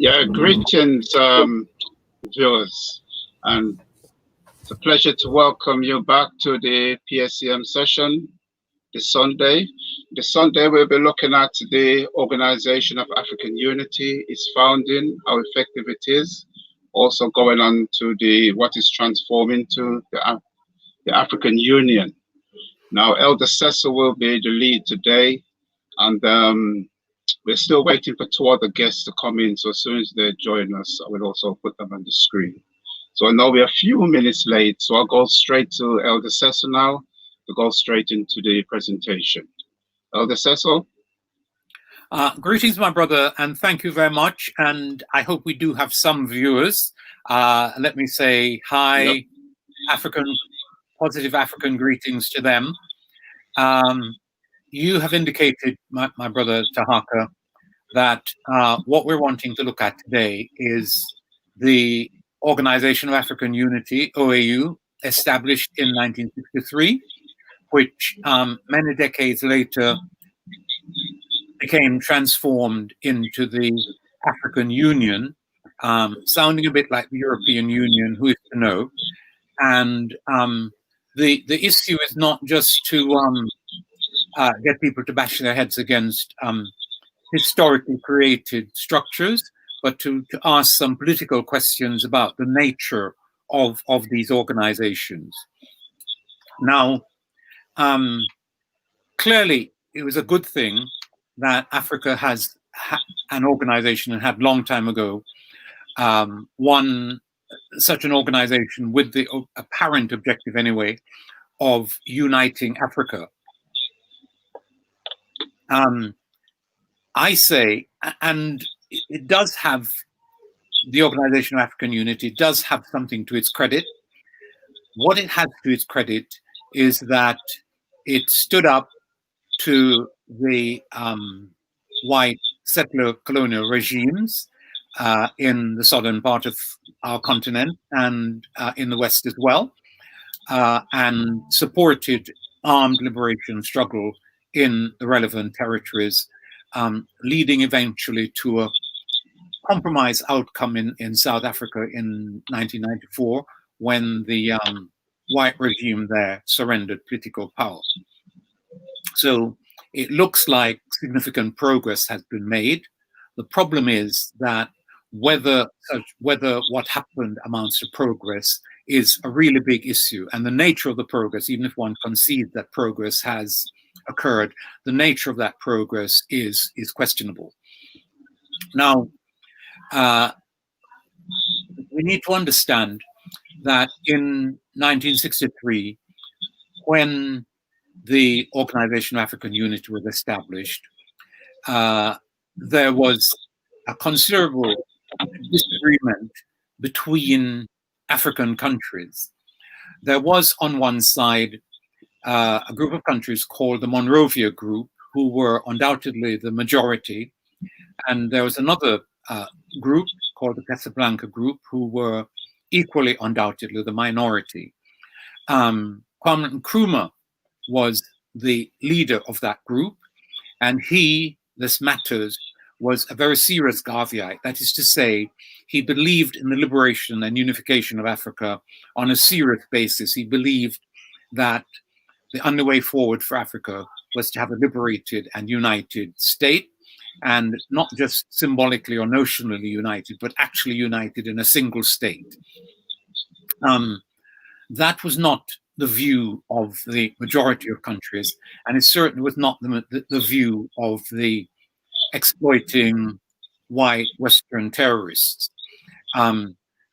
Yeah, greetings, viewers, and it's a pleasure to welcome you back to the PSCM session this Sunday. This Sunday, we'll be looking at the Organisation of Afrikan Unity, its founding, how effective it is, also going on to what is transforming to the African Union. Now, Elder Cecil will be the lead today, and we're still waiting for two other guests to come in, so as soon as they join us, I will also put them on the screen. So I know we're a few minutes late, so I'll go straight to Elder Cecil now to go straight into the presentation. Elder Cecil? Greetings, my brother, and thank you very much. And I hope we do have some viewers. Let me say hi, yep. Positive African greetings to them. You have indicated, my brother Tahaka, that what we're wanting to look at today is the Organisation of Afrikan Unity, OAU, established in 1963, which many decades later became transformed into the African Union, sounding a bit like the European Union, who is to know. And the issue is not just to get people to bash their heads against historically created structures, but to ask some political questions about the nature of these organizations. Now, clearly, it was a good thing that Africa has an organization and had long time ago, such an organization with the apparent objective anyway of uniting Africa. I say, and it does have, the Organisation of Afrikan Unity does have something to its credit. What it has to its credit is that it stood up to the white settler colonial regimes in the southern part of our continent and in the West as well, and supported armed liberation struggle in the relevant territories, leading eventually to a compromise outcome in South Africa in 1994, when the white regime there surrendered political power. So it looks like significant progress has been made. The problem is that whether what happened amounts to progress is a really big issue, and the nature of the progress, even if one concedes that progress has occurred, the nature of that progress is questionable. Now, we need to understand that in 1963, when the Organisation of Afrikan Unity was established, there was a considerable disagreement between African countries. There was on one side a group of countries called the Monrovia Group, who were undoubtedly the majority, and there was another group called the Casablanca Group, who were equally undoubtedly the minority. Kwame Nkrumah was the leader of that group, and this matters, was a very serious Garveyite. That is to say, he believed in the liberation and unification of Africa on a serious basis. He believed that the only way forward for Africa was to have a liberated and united state, and not just symbolically or notionally united, but actually united in a single state. That was not the view of the majority of countries, and it certainly was not the view of the exploiting white Western terrorists.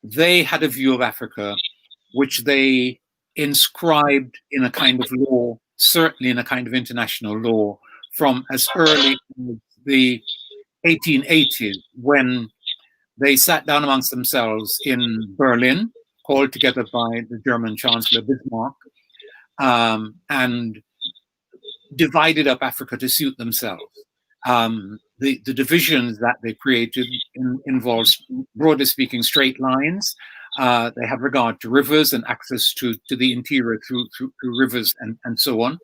They had a view of Africa which they inscribed in a kind of law, certainly in a kind of international law, from as early as the 1880s, when they sat down amongst themselves in Berlin, called together by the German Chancellor Bismarck, and divided up Africa to suit themselves. The divisions that they created involves, broadly speaking, straight lines. They have regard to rivers and access to the interior through rivers and so on.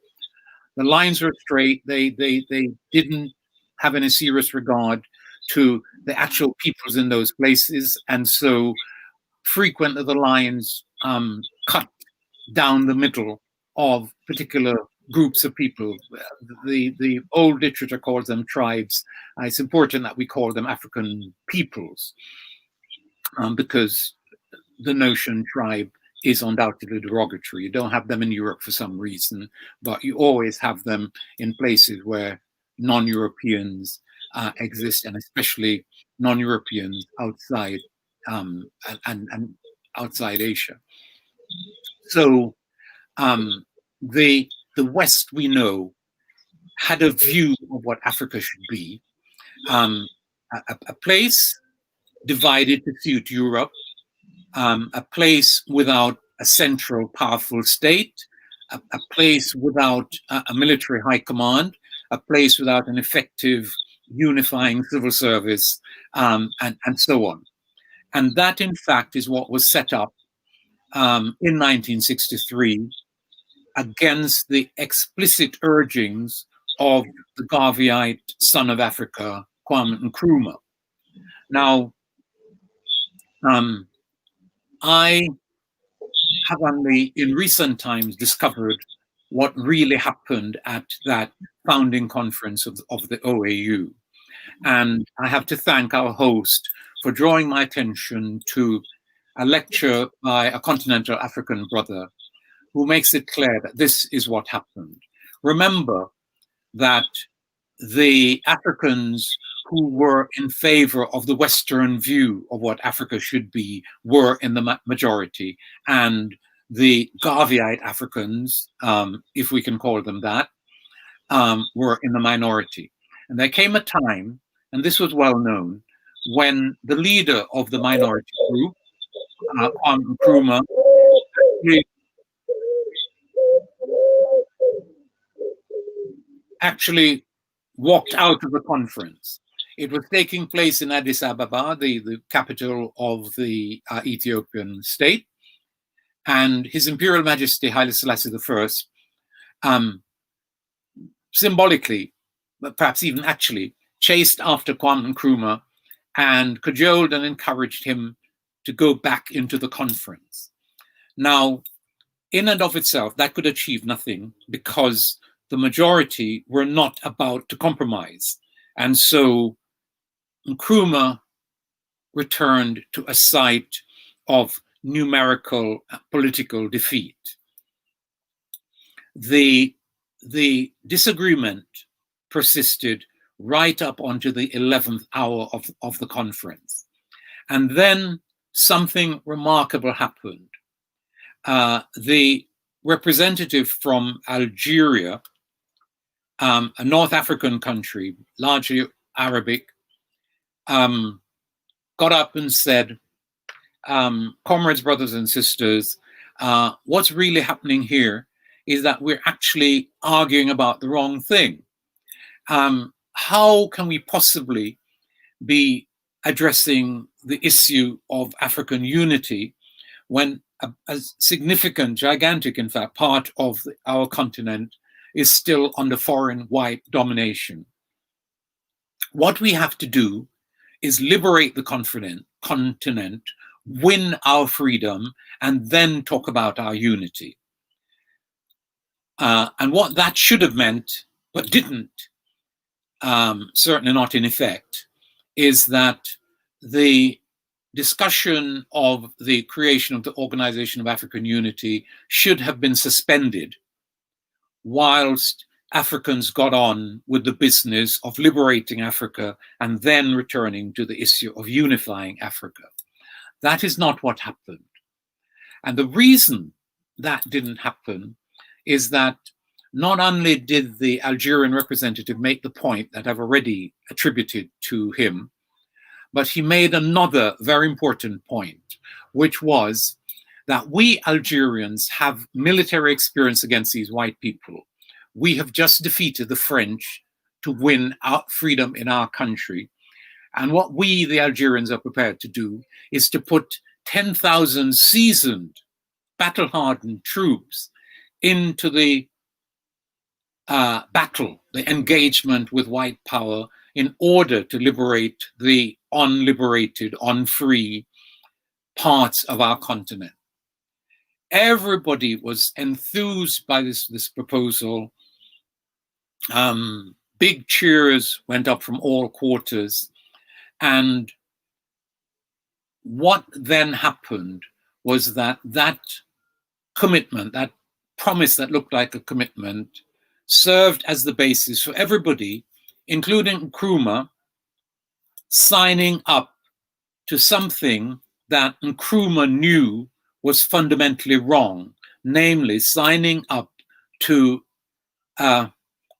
The lines were straight. They didn't have any serious regard to the actual peoples in those places, and so frequently the lines cut down the middle of particular groups of people. The old literature calls them tribes. It's important that we call them African peoples, because the notion tribe is undoubtedly derogatory. You don't have them in Europe for some reason, but you always have them in places where non-Europeans exist, and especially non-Europeans outside and outside Asia. So the West, we know, had a view of what Africa should be, a place divided to suit Europe, a place without a central powerful state, a place without a military high command, a place without an effective unifying civil service, and so on. And that, in fact, is what was set up in 1963 against the explicit urgings of the Garveyite son of Africa, Kwame Nkrumah. Now, I have only in recent times discovered what really happened at that founding conference of the OAU. And I have to thank our host for drawing my attention to a lecture by a continental African brother who makes it clear that this is what happened. Remember that the Africans who were in favor of the Western view of what Africa should be were in the majority, and the Garveyite Africans, if we can call them that, were in the minority. And there came a time, and this was well known, when the leader of the minority group, Nkrumah, actually walked out of the conference. It was taking place in Addis Ababa, the capital of the Ethiopian state, and His Imperial Majesty Haile Selassie I symbolically, but perhaps even actually, chased after Kwame Nkrumah and cajoled and encouraged him to go back into the conference. Now, in and of itself, that could achieve nothing because the majority were not about to compromise. And so Nkrumah returned to a site of numerical political defeat. The disagreement persisted right up onto the 11th hour of the conference. And then something remarkable happened. The representative from Algeria, a North African country, largely Arabic, got up and said, comrades, brothers and sisters, what's really happening here is that we're actually arguing about the wrong thing. How can we possibly be addressing the issue of African unity when a significant, gigantic, in fact, part of our continent is still under foreign white domination? What we have to do is liberate the continent, win our freedom, and then talk about our unity. And what that should have meant, but didn't, certainly not in effect, is that the discussion of the creation of the Organisation of Afrikan Unity should have been suspended whilst Africans got on with the business of liberating Africa and then returning to the issue of unifying Africa. That is not what happened. And the reason that didn't happen is that not only did the Algerian representative make the point that I've already attributed to him, but he made another very important point, which was that we Algerians have military experience against these white people. We have just defeated the French to win our freedom in our country. And what we, the Algerians, are prepared to do is to put 10,000 seasoned, battle-hardened troops into the battle, the engagement with white power in order to liberate the unliberated, unfree parts of our continent. Everybody was enthused by this proposal. Big cheers went up from all quarters. And what then happened was that commitment, that promise that looked like a commitment, served as the basis for everybody, including Nkrumah, signing up to something that Nkrumah knew was fundamentally wrong, namely signing up to a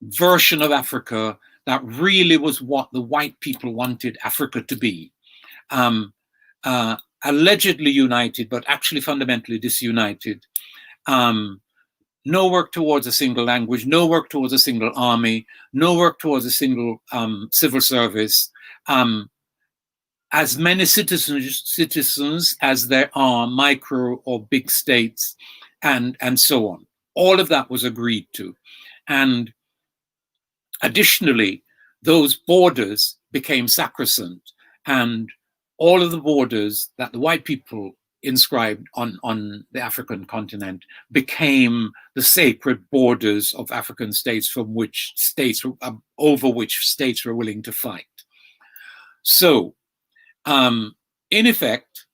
version of Africa that really was what the white people wanted Africa to be. Allegedly united, but actually fundamentally disunited. No work towards a single language, no work towards a single army, no work towards a single civil service. As many citizens as there are micro or big states, and so on. All of that was agreed to. And additionally, those borders became sacrosanct, and all of the borders that the white people inscribed on the African continent became the sacred borders of African states over which states were willing to fight. So, in effect,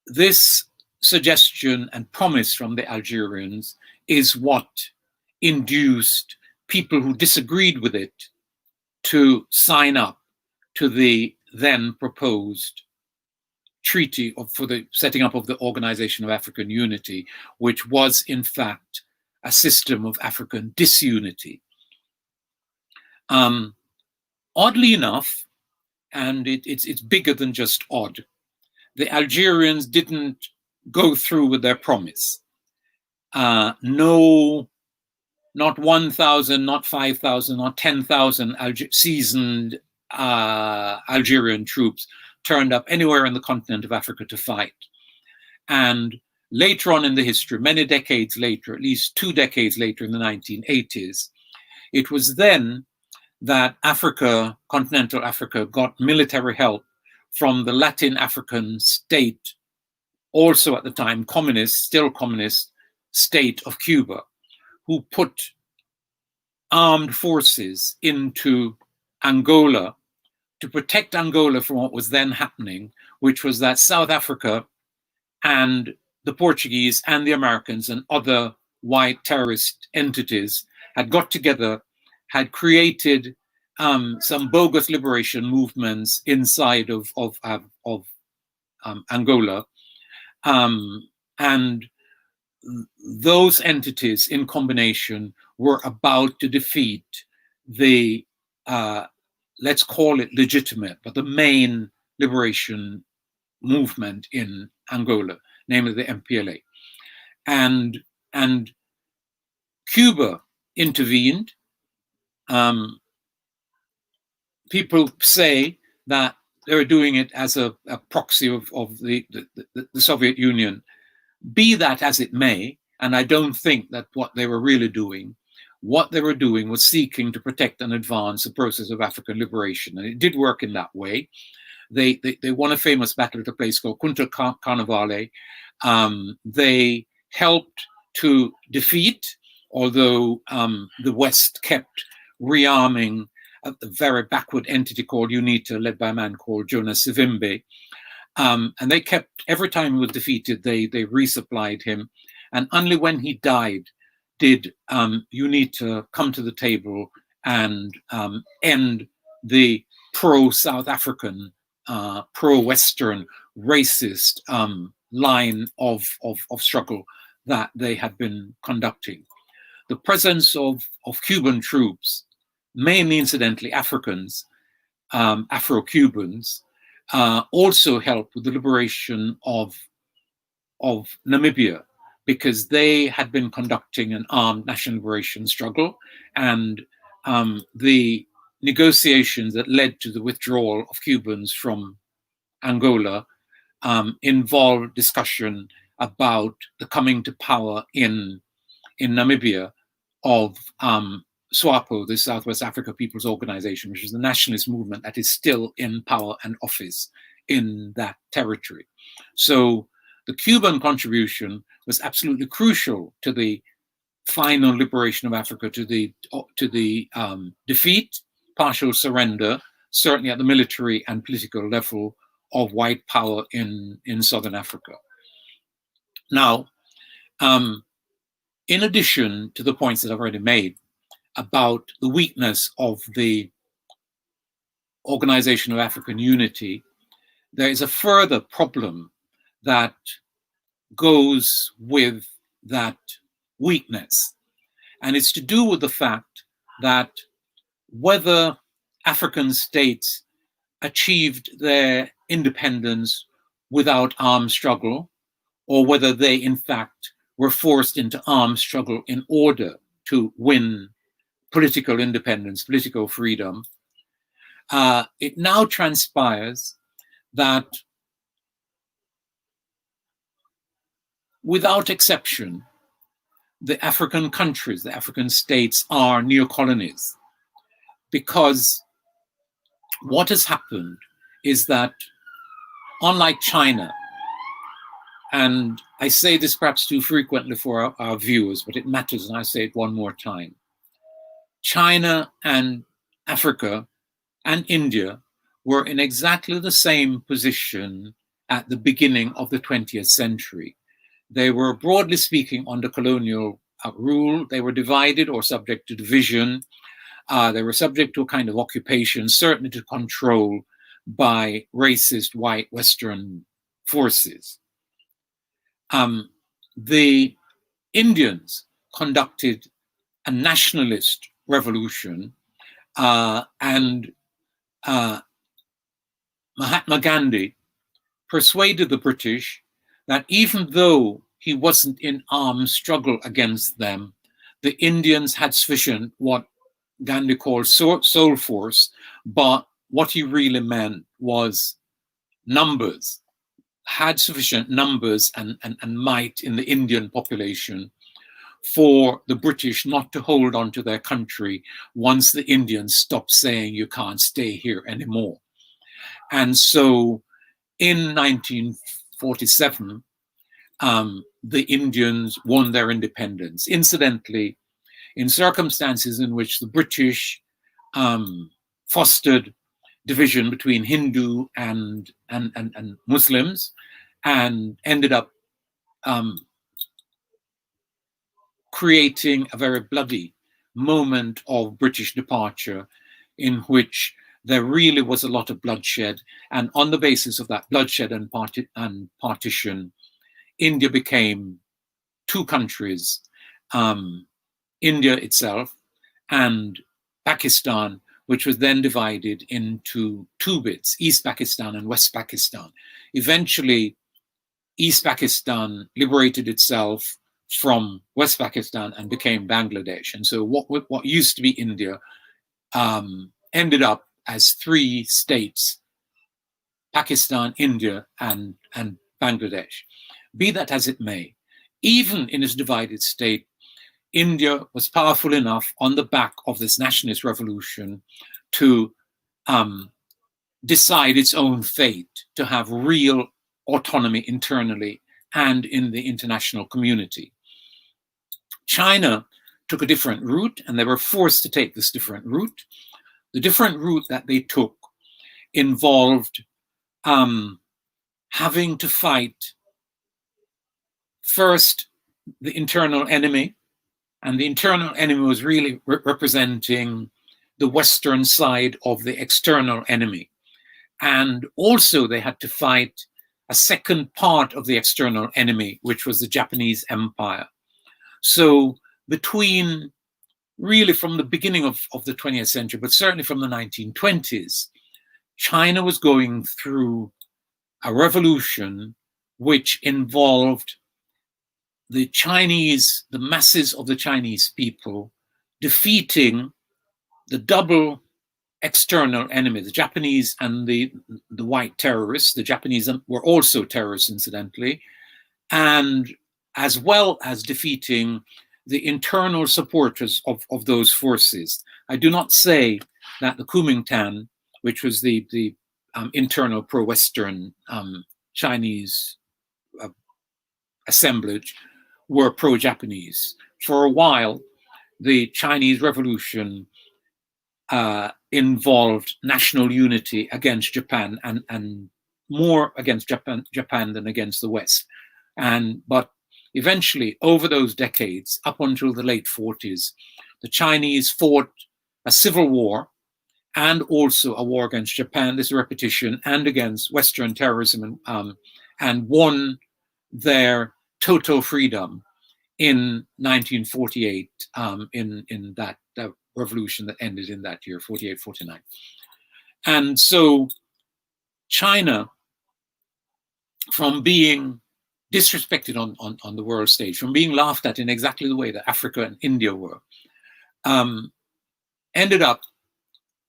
this suggestion and promise from the Algerians is what induced people who disagreed with it to sign up to the then proposed treaty for the setting up of the Organisation of Afrikan Unity, which was in fact a system of African disunity. Oddly enough, and it's bigger than just odd, the Algerians didn't go through with their promise. No, not 1,000, not 5,000, not 10,000 seasoned Algerian troops turned up anywhere in the continent of Africa to fight. And later on in the history, many decades later, at least 2 decades later in the 1980s, it was then that Africa, continental Africa, got military help from the Latin African state, also at the time communist, still communist state of Cuba, who put armed forces into Angola to protect Angola from what was then happening, which was that South Africa and the Portuguese and the Americans and other white terrorist entities had got together, had created some bogus liberation movements inside of Angola. And those entities in combination were about to defeat the, let's call it legitimate, but the main liberation movement in Angola, namely the MPLA. And Cuba intervened. People say that they were doing it as a proxy of the Soviet Union. Be that as it may, and I don't think that what they were really doing, what they were doing was seeking to protect and advance the process of African liberation. And it did work in that way. They won a famous battle at a place called Punta Carnevale. They helped to defeat, although the West kept rearming a very backward entity called UNITA, led by a man called Jonas Savimbi. And they kept, every time he was defeated, they resupplied him. And only when he died did UNITA come to the table and end the pro-South African, pro-Western racist line of struggle that they had been conducting. The presence of Cuban troops, mainly incidentally Africans, Afro-Cubans, also helped with the liberation of Namibia, because they had been conducting an armed national liberation struggle, and the negotiations that led to the withdrawal of Cubans from Angola involved discussion about the coming to power in Namibia of SWAPO, the Southwest Africa People's Organization, which is the nationalist movement that is still in power and office in that territory. So the Cuban contribution was absolutely crucial to the final liberation of Africa, to the defeat, partial surrender, certainly at the military and political level, of white power in Southern Africa. Now, in addition to the points that I've already made about the weakness of the Organisation of Afrikan Unity, there is a further problem that goes with that weakness. And it's to do with the fact that whether African states achieved their independence without armed struggle, or whether they in fact were forced into armed struggle in order to win political independence, political freedom, it now transpires that without exception, the African countries, the African states are neocolonies, because what has happened is that, unlike China, and I say this perhaps too frequently for our viewers, but it matters and I say it one more time, China and Africa and India were in exactly the same position at the beginning of the 20th century. They were, broadly speaking, under colonial rule. They were divided or subject to division. They were subject to a kind of occupation, certainly to control by racist white Western forces. The Indians conducted a nationalist revolution, and Mahatma Gandhi persuaded the British that even though he wasn't in armed struggle against them, the Indians had sufficient, what Gandhi called soul force, but what he really meant was numbers, had sufficient numbers and might in the Indian population for the British not to hold on to their country once the Indians stopped saying you can't stay here anymore. And so in 1947, the Indians won their independence. Incidentally, in circumstances in which the British fostered division between Hindu and Muslims, and ended up creating a very bloody moment of British departure, in which there really was a lot of bloodshed. And on the basis of that bloodshed and partition, India became two countries, India itself and Pakistan, which was then divided into two bits, East Pakistan and West Pakistan. Eventually, East Pakistan liberated itself from West Pakistan and became Bangladesh. And so what used to be India ended up as three states: Pakistan, India, and Bangladesh. Be that as it may, even in its divided state, India was powerful enough on the back of this nationalist revolution to decide its own fate, to have real autonomy internally and in the international community. China took a different route, and they were forced to take this different route. The different route that they took involved having to fight first the internal enemy, and the internal enemy was really representing the Western side of the external enemy. And also they had to fight a second part of the external enemy, which was the Japanese Empire. So between, really from the beginning of the 20th century, but certainly from the 1920s, China was going through a revolution which involved the masses of the Chinese people defeating the double external enemy, the Japanese and the white terrorists. The Japanese were also terrorists, incidentally, and as well as defeating the internal supporters of those forces. I do not say that the Kuomintang, which was the internal pro-Western Chinese assemblage, were pro-Japanese. For a while, the Chinese Revolution involved national unity against Japan, and more against Japan than against the West. But eventually, over those decades, up until the late 40s, the Chinese fought a civil war and also a war against Japan, this repetition, and against Western terrorism, and won their total freedom in 1948, in that revolution that ended in that year, 48, 49. And so China, from being disrespected on the world stage, from being laughed at in exactly the way that Africa and India were, ended up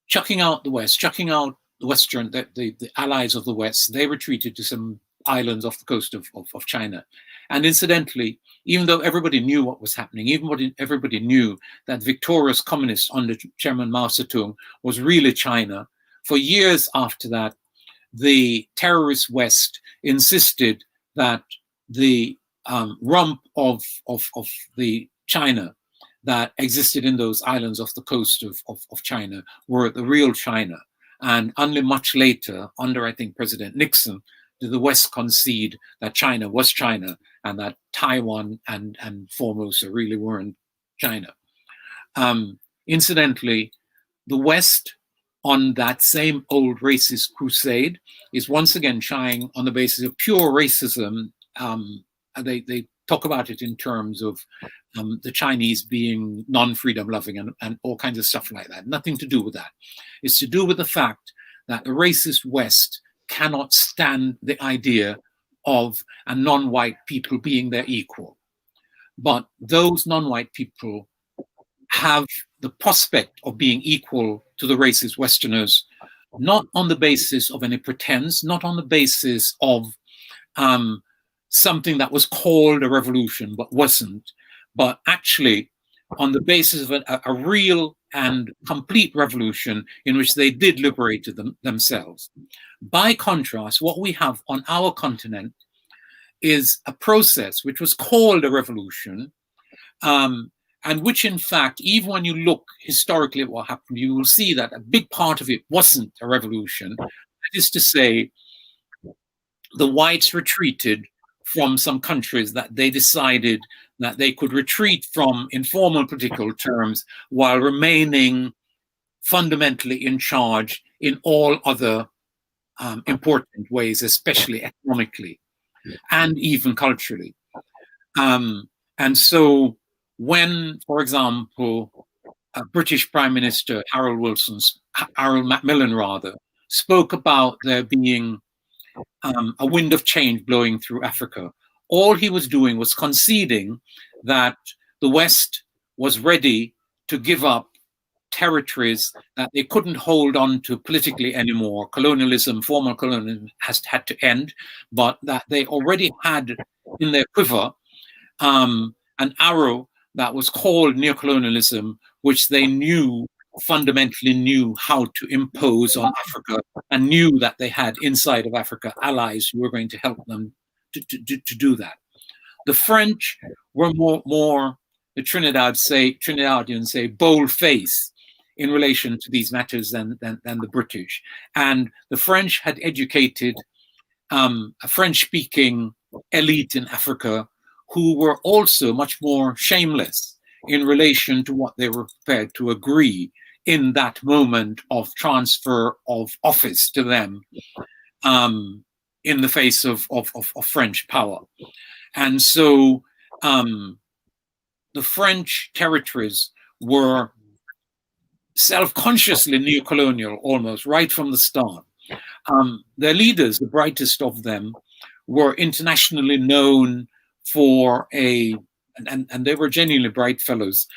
chucking out the West, chucking out the Western, the allies of the West. They retreated to some islands off the coast of China. And incidentally, even though everybody knew what was happening, everybody knew that victorious communists under Chairman Mao Zedong was really China, for years after that, the terrorist West insisted that the rump of the China that existed in those islands off the coast of China were the real China. And only much later, under, I think, President Nixon, did the West concede that China was China and that Taiwan and Formosa really weren't China. Incidentally, the West, on that same old racist crusade, is once again trying on the basis of pure racism. They talk about it in terms of the Chinese being non-freedom loving and all kinds of stuff like that. Nothing to do with that. It's to do with the fact that the racist West cannot stand the idea of a non-white people being their equal. But those non-white people have the prospect of being equal to the racist Westerners, not on the basis of any pretense, not on the basis of something that was called a revolution but wasn't, but actually on the basis of a real and complete revolution in which they did liberate themselves. By contrast, what we have on our continent is a process which was called a revolution, and which in fact, even when you look historically at what happened, you will see that a big part of it wasn't a revolution. That is to say, the whites retreated from some countries that they decided that they could retreat from in formal political terms while remaining fundamentally in charge in all other important ways, especially economically and even culturally. And so when, for example, British Prime Minister Harold Macmillan rather, spoke about there being a wind of change blowing through Africa, all he was doing was conceding that the West was ready to give up territories that they couldn't hold on to politically anymore. Colonialism, formal colonialism had to end, but that they already had in their quiver an arrow that was called neocolonialism, which they fundamentally knew how to impose on Africa, and knew that they had inside of Africa allies who were going to help them to do that. The French were more the Trinidadians say bold-faced in relation to these matters than the British. And the French had educated a French-speaking elite in Africa who were also much more shameless in relation to what they were prepared to agree in that moment of transfer of office to them in the face of French power. And so the French territories were self-consciously neocolonial almost right from the start. Their leaders, the brightest of them, were internationally known for and they were genuinely bright fellows,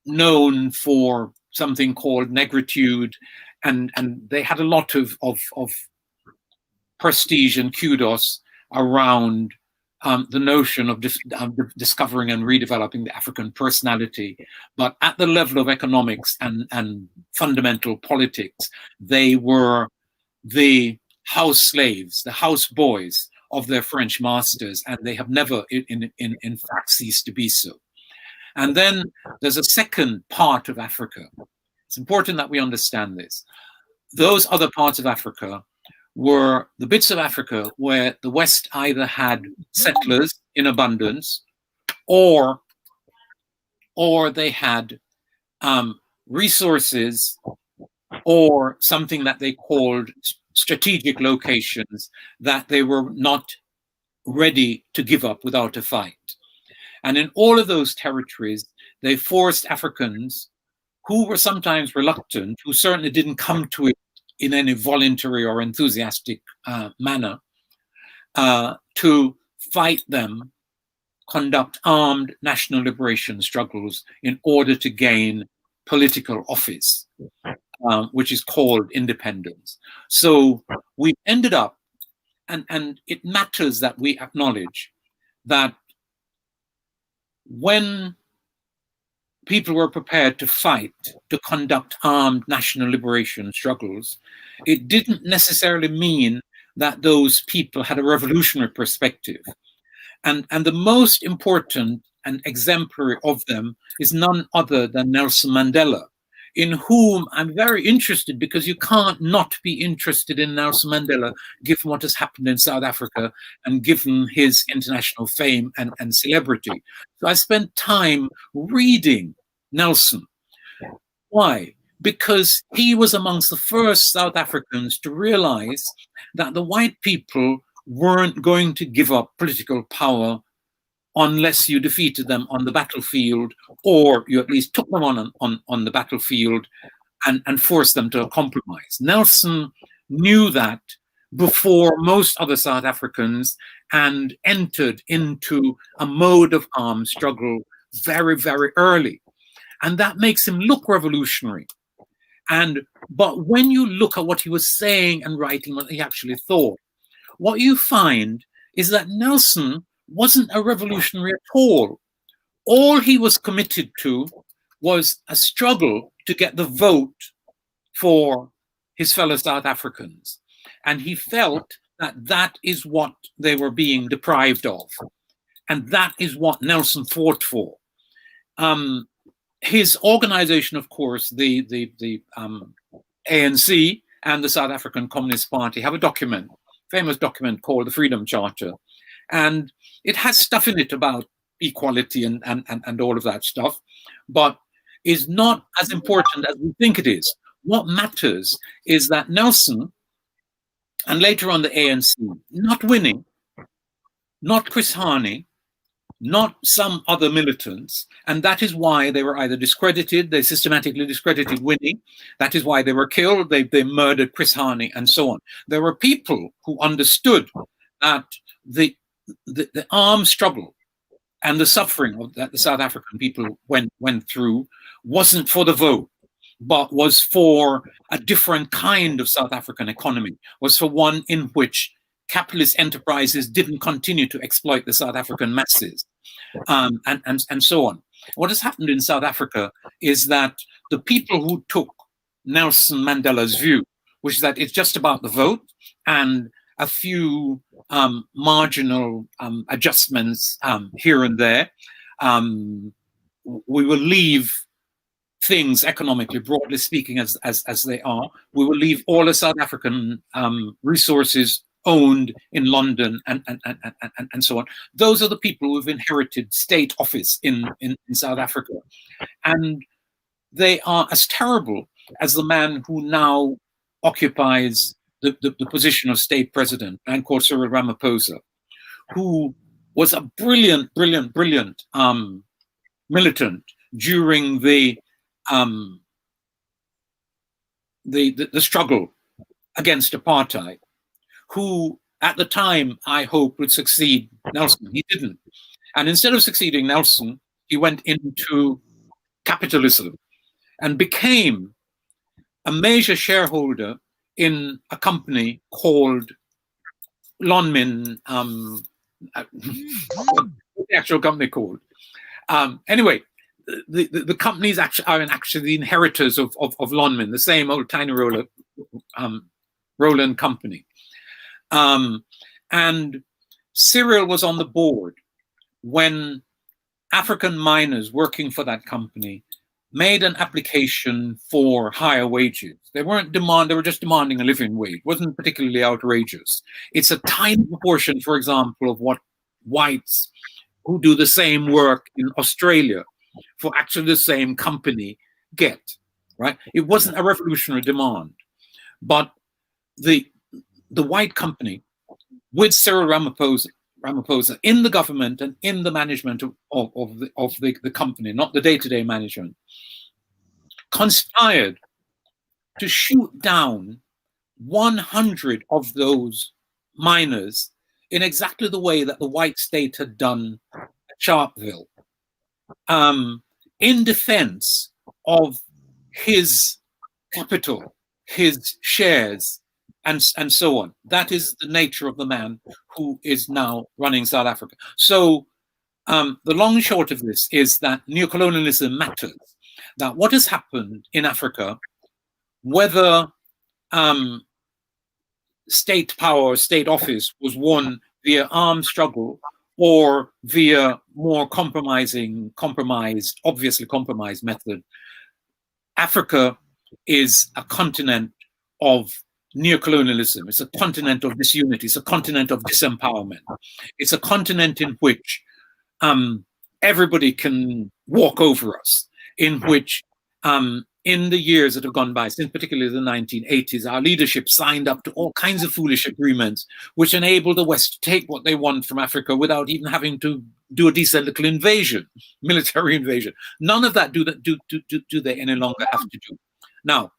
known for something called negritude, and they had a lot of prestige and kudos around the notion of discovering and redeveloping the African personality, but at the level of economics and fundamental politics, they were the house slaves, the house boys of their French masters, and they have never, in fact, ceased to be so. And then there's a second part of Africa. It's important that we understand this. Those other parts of Africa were the bits of Africa where the West either had settlers in abundance, or they had resources, or something that they called strategic locations that they were not ready to give up without a fight. And in all of those territories, they forced Africans who were sometimes reluctant, who certainly didn't come to it in any voluntary or enthusiastic manner, to fight them, conduct armed national liberation struggles in order to gain political office, which is called independence. So we ended up, and it matters that we acknowledge that when people were prepared to fight, to conduct armed national liberation struggles, it didn't necessarily mean that those people had a revolutionary perspective. And the most important and exemplary of them is none other than Nelson Mandela, in whom I'm very interested, because you can't not be interested in Nelson Mandela, given what has happened in South Africa and given his international fame and celebrity. So I spent time reading Nelson. Why? Because he was amongst the first South Africans to realize that the white people weren't going to give up political power unless you defeated them on the battlefield, or you at least took them on the battlefield and forced them to a compromise. Nelson knew that before most other South Africans and entered into a mode of armed struggle very, very early. And that makes him look revolutionary. But when you look at what he was saying and writing, what he actually thought, what you find is that Nelson wasn't a revolutionary at all. All he was committed to was a struggle to get the vote for his fellow South Africans. And he felt that that is what they were being deprived of. And that is what Nelson fought for. His organization, of course, the ANC and the South African Communist Party have a document, famous document called the Freedom Charter. And it has stuff in it about equality and all of that stuff, but is not as important as we think it is. What matters is that Nelson, and later on the ANC, not winning, not Chris Hani, not some other militants, and that is why they were either discredited, they systematically discredited winning, that is why they were killed, they murdered Chris Hani, and so on. There were people who understood that the armed struggle and the suffering that the South African people went through wasn't for the vote, but was for a different kind of South African economy, was for one in which capitalist enterprises didn't continue to exploit the South African masses, and so on. What has happened in South Africa is that the people who took Nelson Mandela's view, which is that it's just about the vote and a few marginal adjustments here and there, we will leave things economically, broadly speaking, as they are. We will leave all the South African resources owned in London and so on. Those are the people who have inherited state office in South Africa. And they are as terrible as the man who now occupies the position of state president, a man called Cyril Ramaphosa, who was a brilliant militant during the struggle against apartheid, who at the time I hoped would succeed Nelson. He didn't. And instead of succeeding Nelson, he went into capitalism and became a major shareholder in a company called Lonmin What's the actual company called? Anyway, the companies actually the inheritors of Lonmin, the same old tiny roller and company. And Cyril was on the board when African miners working for that company made an application for higher wages. They weren't they were just demanding a living wage. It wasn't particularly outrageous. It's a tiny proportion, for example, of what whites who do the same work in Australia for actually the same company get, right? It wasn't a revolutionary demand, but the white company with Cyril Ramaphosa in the government and in the management of the company, not the day-to-day management, conspired to shoot down 100 of those miners in exactly the way that the white state had done at Sharpeville, in defense of his capital, his shares, and so on. That is the nature of the man who is now running South Africa. So the long and short of this is that neocolonialism matters. That what has happened in Africa, whether state power or state office was won via armed struggle or via more obviously compromised method, Africa is a continent of neocolonialism. It's a continent of disunity. It's a continent of disempowerment. It's a continent in which everybody can walk over us, in which in the years that have gone by, since particularly the 1980s, our leadership signed up to all kinds of foolish agreements which enable the West to take what they want from Africa without even having to do a decent little invasion, military invasion. None of that do they any longer have to do. Now,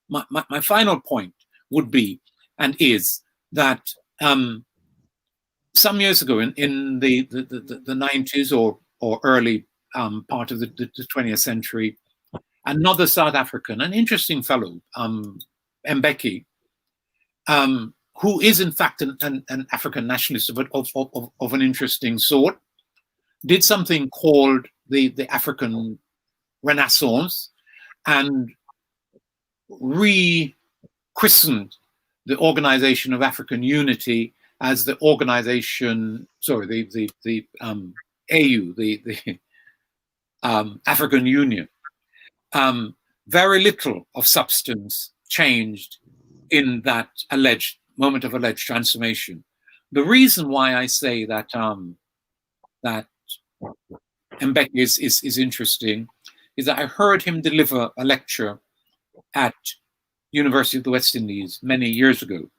my final point would be, and is, that some years ago in the 90s or early part of the 20th century, another South African, an interesting fellow, Mbeki, who is in fact an African nationalist of an interesting sort, did something called the African Renaissance and rechristened the Organisation of Afrikan Unity as the organization, sorry, the AU, the African Union. Very little of substance changed in that alleged moment of alleged transformation. The reason why I say that that Mbeki is interesting is that I heard him deliver a lecture at University of the West Indies many years ago.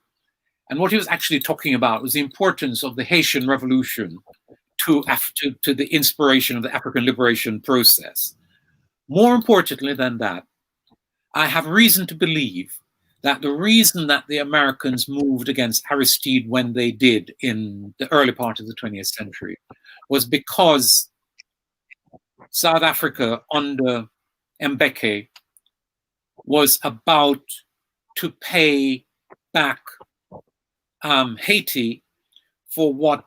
And what he was actually talking about was the importance of the Haitian Revolution to the inspiration of the African liberation process. More importantly than that, I have reason to believe that the reason that the Americans moved against Aristide when they did in the early part of the 20th century was because South Africa under Mbeki was about to pay back Haiti for what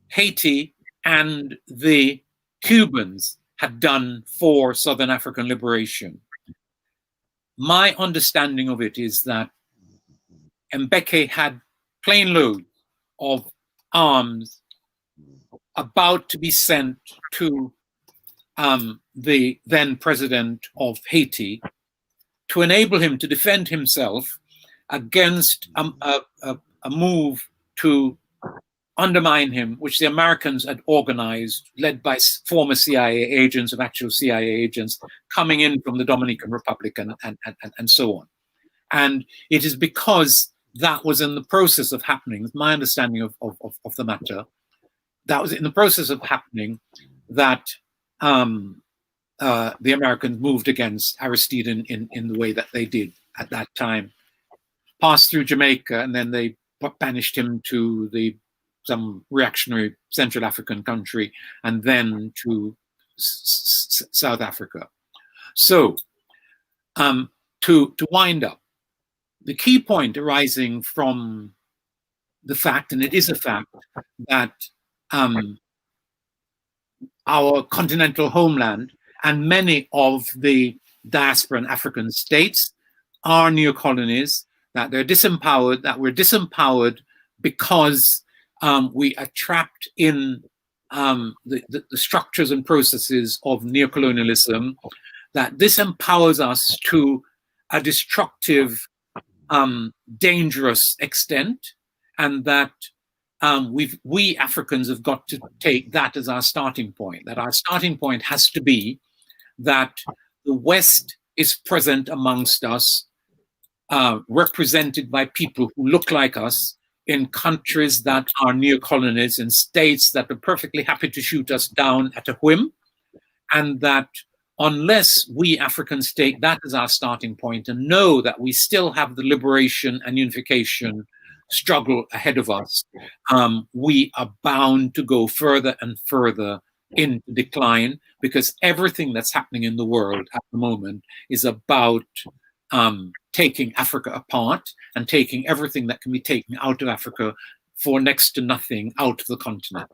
Haiti and the Cubans had done for Southern African liberation. My understanding of it is that Mbeki had plane loads of arms about to be sent to the then president of Haiti to enable him to defend himself against a move to undermine him, which the Americans had organized, led by former CIA agents of actual CIA agents coming in from the Dominican Republic and so on. And it is because that was in the process of happening, my understanding of the matter, that was in the process of happening that the Americans moved against Aristide in the way that they did at that time, passed through Jamaica, and then they banished him to some reactionary Central African country, and then to South Africa. So, to wind up, the key point arising from the fact, and it is a fact, that our continental homeland, and many of the diaspora and African states are neocolonies, that they're disempowered, that we're disempowered because we are trapped in the structures and processes of neocolonialism, that this empowers us to a destructive, dangerous extent, and that we Africans have got to take that as our starting point, that our starting point has to be that the West is present amongst us, represented by people who look like us in countries that are neocolonies, in states that are perfectly happy to shoot us down at a whim, and that unless we Africans take that as our starting point and know that we still have the liberation and unification struggle ahead of us, we are bound to go further and further into decline, because everything that's happening in the world at the moment is about taking Africa apart and taking everything that can be taken out of Africa for next to nothing out of the continent.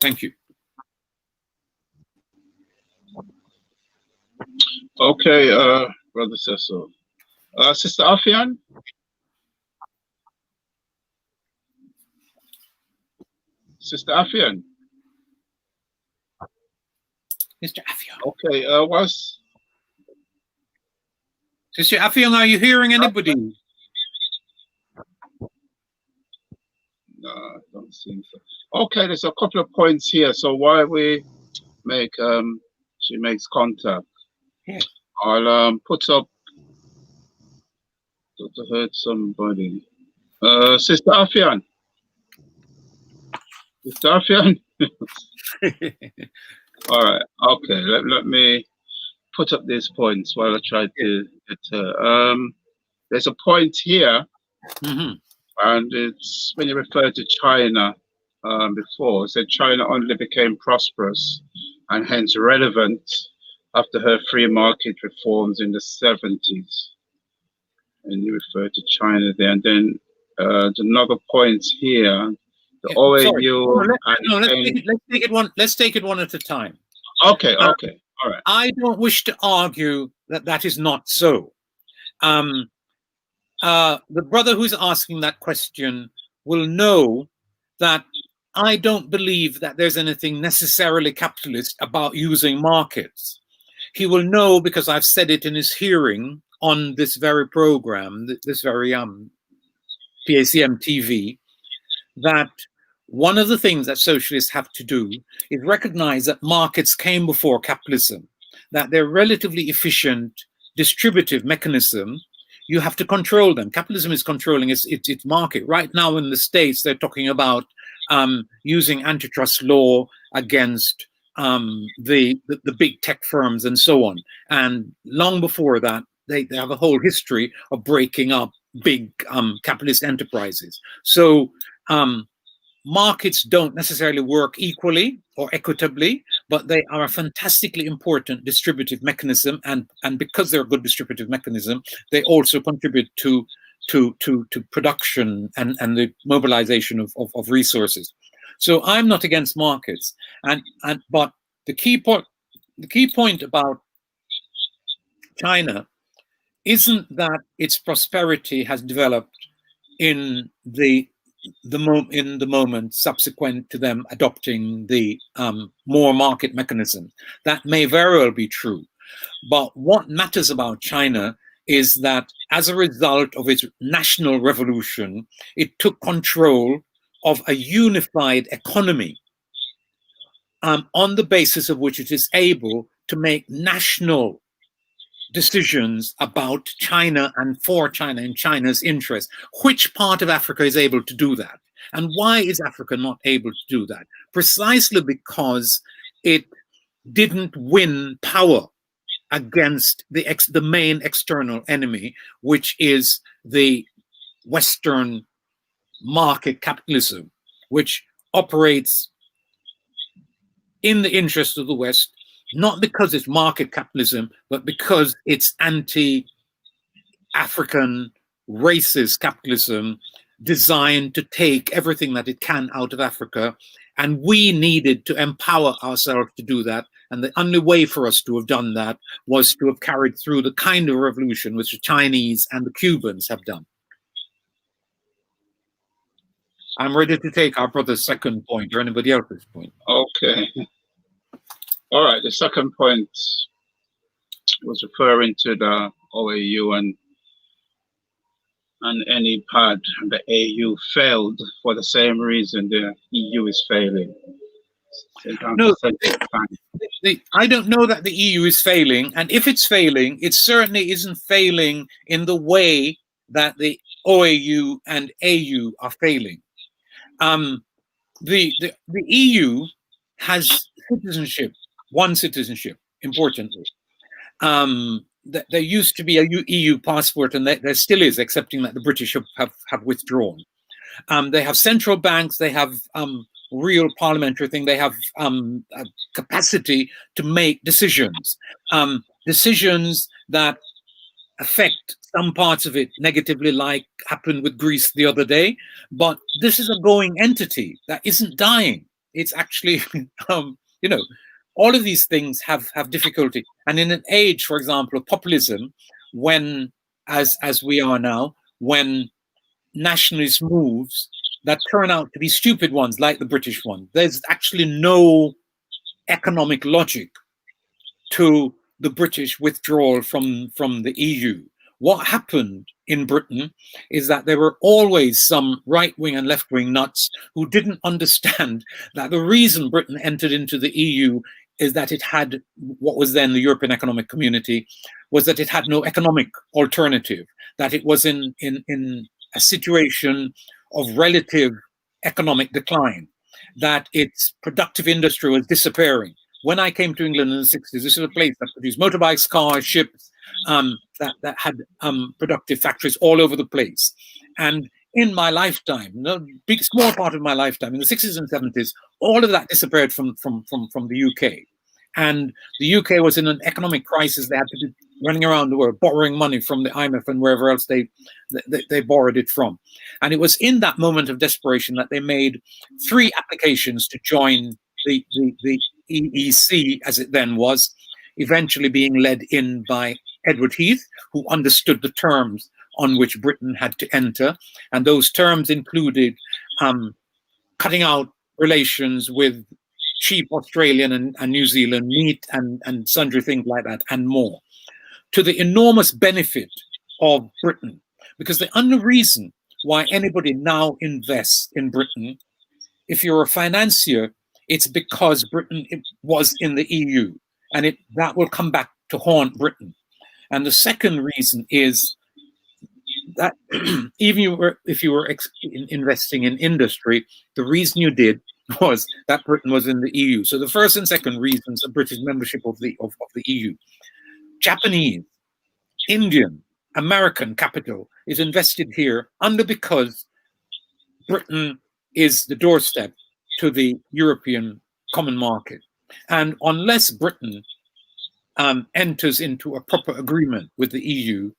Thank you. Okay, Brother Cecil. Sister Afian? Sister Afian? Mr. Afian. Okay, what's... Sister Afian, are you hearing anybody? No, I don't seem so. Okay, there's a couple of points here. So while we make, she makes contact, yeah. I'll put up, to hurt somebody. Sister Afian. Sister Afian. All right, okay, let me put up these points while I try to get her. There's a point here, and it's when you refer to China before, it said China only became prosperous and hence relevant after her free market reforms in the 70s. And you refer to China there. And then there's another point here, the OAU. Let's take it one at a time. Okay, okay, all right. I don't wish to argue that that is not so. The brother who's asking that question will know that I don't believe that there's anything necessarily capitalist about using markets. He will know, because I've said it in his hearing on this very program, this very PACM TV, that one of the things that socialists have to do is recognize that markets came before capitalism, that they're relatively efficient distributive mechanism. You have to control them. Capitalism is controlling its market. Right now in the States, they're talking about using antitrust law against the big tech firms and so on. And long before that, they have a whole history of breaking up big capitalist enterprises. So markets don't necessarily work equally or equitably, but they are a fantastically important distributive mechanism, and because they're a good distributive mechanism, they also contribute to production and the mobilization of resources. So I'm not against markets, but the key point about China isn't that its prosperity has developed in the moment subsequent to them adopting the more market mechanism. That may very well be true. But what matters about China is that as a result of its national revolution, it took control of a unified economy on the basis of which it is able to make national decisions about China and for China in China's interest. Which part of Africa is able to do that? And why is Africa not able to do that? Precisely because it didn't win power against the main external enemy, which is the Western market capitalism, which operates in the interest of the West, not because it's market capitalism, but because it's anti-African racist capitalism designed to take everything that it can out of Africa And we needed to empower ourselves to do that. And the only way for us to have done that was to have carried through the kind of revolution which the Chinese and the Cubans have done. I'm ready to take our brother's second point or anybody else's point. Okay. All right. The second point was referring to the OAU and NEPAD. The AU failed for the same reason the EU is failing. No, I don't know that the EU is failing, and if it's failing, it certainly isn't failing in the way that the OAU and AU are failing. The EU has citizenship, one citizenship, importantly. There used to be a EU passport, and there still is, excepting that the British have withdrawn. They have central banks, they have real parliamentary thing, they have a capacity to make decisions, decisions that affect some parts of it negatively, like happened with Greece the other day. But this is a going entity that isn't dying. It's actually, you know, all of these things have difficulty. And in an age, for example, of populism, when, as we are now, when nationalist moves that turn out to be stupid ones, like the British one, there's actually no economic logic to the British withdrawal from the EU. What happened in Britain is that there were always some right-wing and left-wing nuts who didn't understand that the reason Britain entered into the EU is that it had what was then the European Economic Community, was that it had no economic alternative, that it was in a situation of relative economic decline, that its productive industry was disappearing. When I came to England in the 60s, this is a place that produced motorbikes, cars, ships, that had productive factories all over the place. And in my lifetime, a big, small part of my lifetime, in the 60s and 70s, all of that disappeared from the UK. And the UK was in an economic crisis. They had to be running around the world, borrowing money from the IMF and wherever else they borrowed it from. And it was in that moment of desperation that they made 3 applications to join the EEC, as it then was, eventually being led in by Edward Heath, who understood the terms on which Britain had to enter. And those terms included cutting out relations with cheap Australian and New Zealand meat and sundry things like that and more, to the enormous benefit of Britain. Because the only reason why anybody now invests in Britain, if you're a financier, it's because Britain was in the EU, and that will come back to haunt Britain. And the second reason is that even if you were investing in industry, the reason you did was that Britain was in the EU. So the first and second reasons of British membership of the EU. Japanese, Indian, American capital is invested here because Britain is the doorstep to the European common market. And unless Britain enters into a proper agreement with the EU,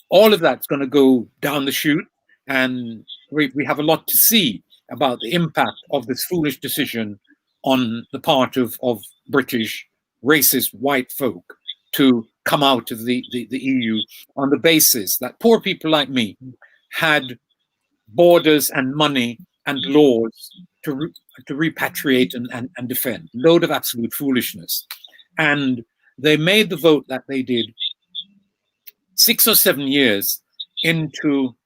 all of that's going to go down the chute, and we have a lot to see about the impact of this foolish decision on the part of British racist white folk to come out of the EU on the basis that poor people like me had borders and money and laws to repatriate and defend. Load of absolute foolishness. And they made the vote that they did 6 or 7 years into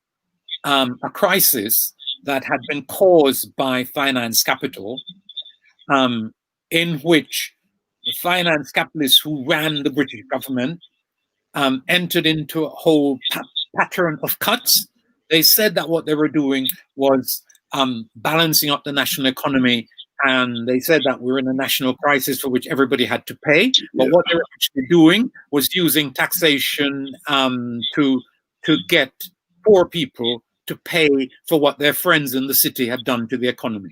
a crisis that had been caused by finance capital, in which the finance capitalists who ran the British government entered into a whole pattern of cuts. They said that what they were doing was balancing up the national economy, and they said that we're in a national crisis for which everybody had to pay. But what they were actually doing was using taxation to get poor people to pay for what their friends in the city had done to the economy.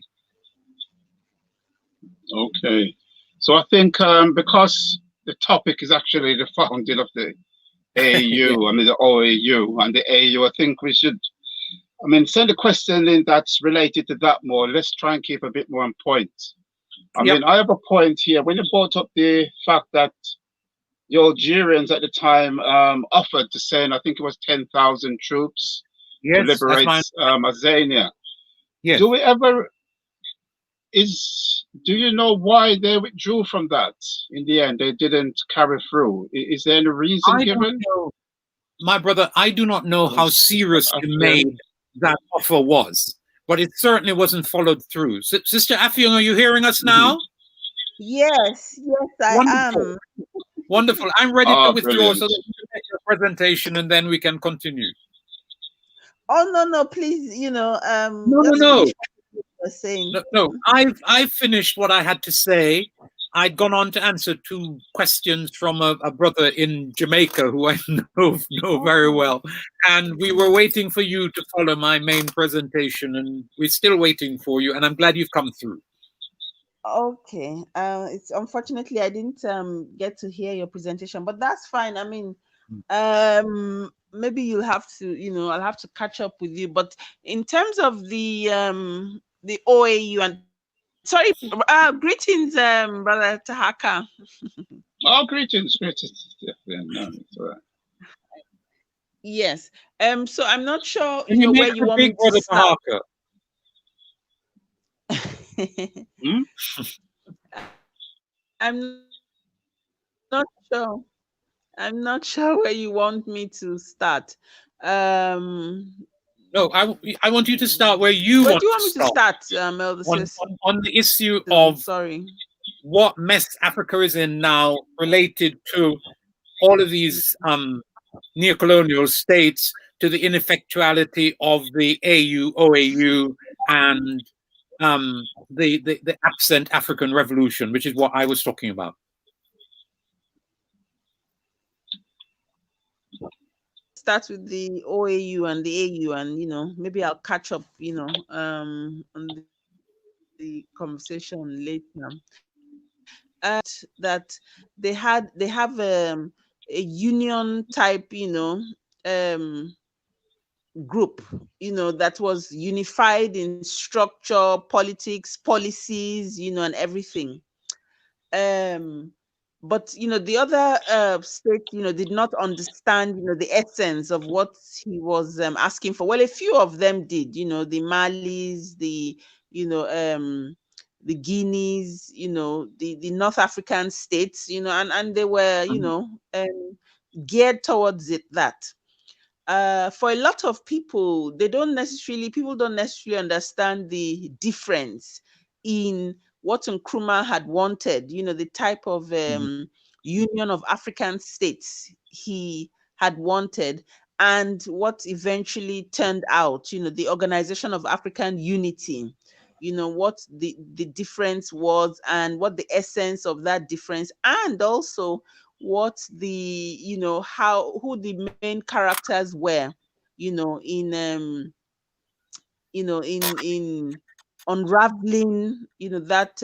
Okay. So I think because the topic is actually the founding of the AU, I mean the OAU and the AU, I think we should I mean, send a question in that's related to that more. Let's try and keep a bit more on point. I mean, I have a point here. When you brought up the fact that the Algerians at the time offered to send, I think it was 10,000 troops to liberate Azania. Yes. Do we ever, do you know why they withdrew from that in the end? They didn't carry through. Is there any reason given? My brother, I do not know how serious you made that offer was, but it certainly wasn't followed through. Sister Affion, are you hearing us now? Yes, I am. Wonderful. I'm ready to withdraw so that you can make your presentation and then we can continue. Oh no, please, No. I've finished what I had to say. I'd gone on to answer 2 questions from a brother in Jamaica who I know very well. And we were waiting for you to follow my main presentation, and we're still waiting for you. And I'm glad you've come through. Okay. It's unfortunately I didn't get to hear your presentation, but that's fine. I mean, maybe you'll have to, I'll have to catch up with you. But in terms of the OAU and sorry, greetings, Brother Tahaka. Oh, greetings. Yeah, no, it's all right. Yes. So I'm not sure, where you want me to start. I'm not sure where you want me to start. No, I want you to start where you want me to start, Elder Cecil? On the issue of what mess Africa is in now related to all of these neocolonial states, to the ineffectuality of the AU, OAU, and the absent African revolution, which is what I was talking about. Start with the OAU and the AU, and maybe I'll catch up, on the conversation later. That they have a union type, group, that was unified in structure, politics, policies, and everything. But the other states, did not understand, the essence of what he was asking for. Well, a few of them did, the Malis, the Guineas, the North African states, and they were, geared towards that. For a lot of people, people don't necessarily understand the difference in what Nkrumah had wanted, the type of union of African states he had wanted, and what eventually turned out, the Organisation of Afrikan Unity, what the difference was and what the essence of that difference, and also what the, who the main characters were, in unraveling, that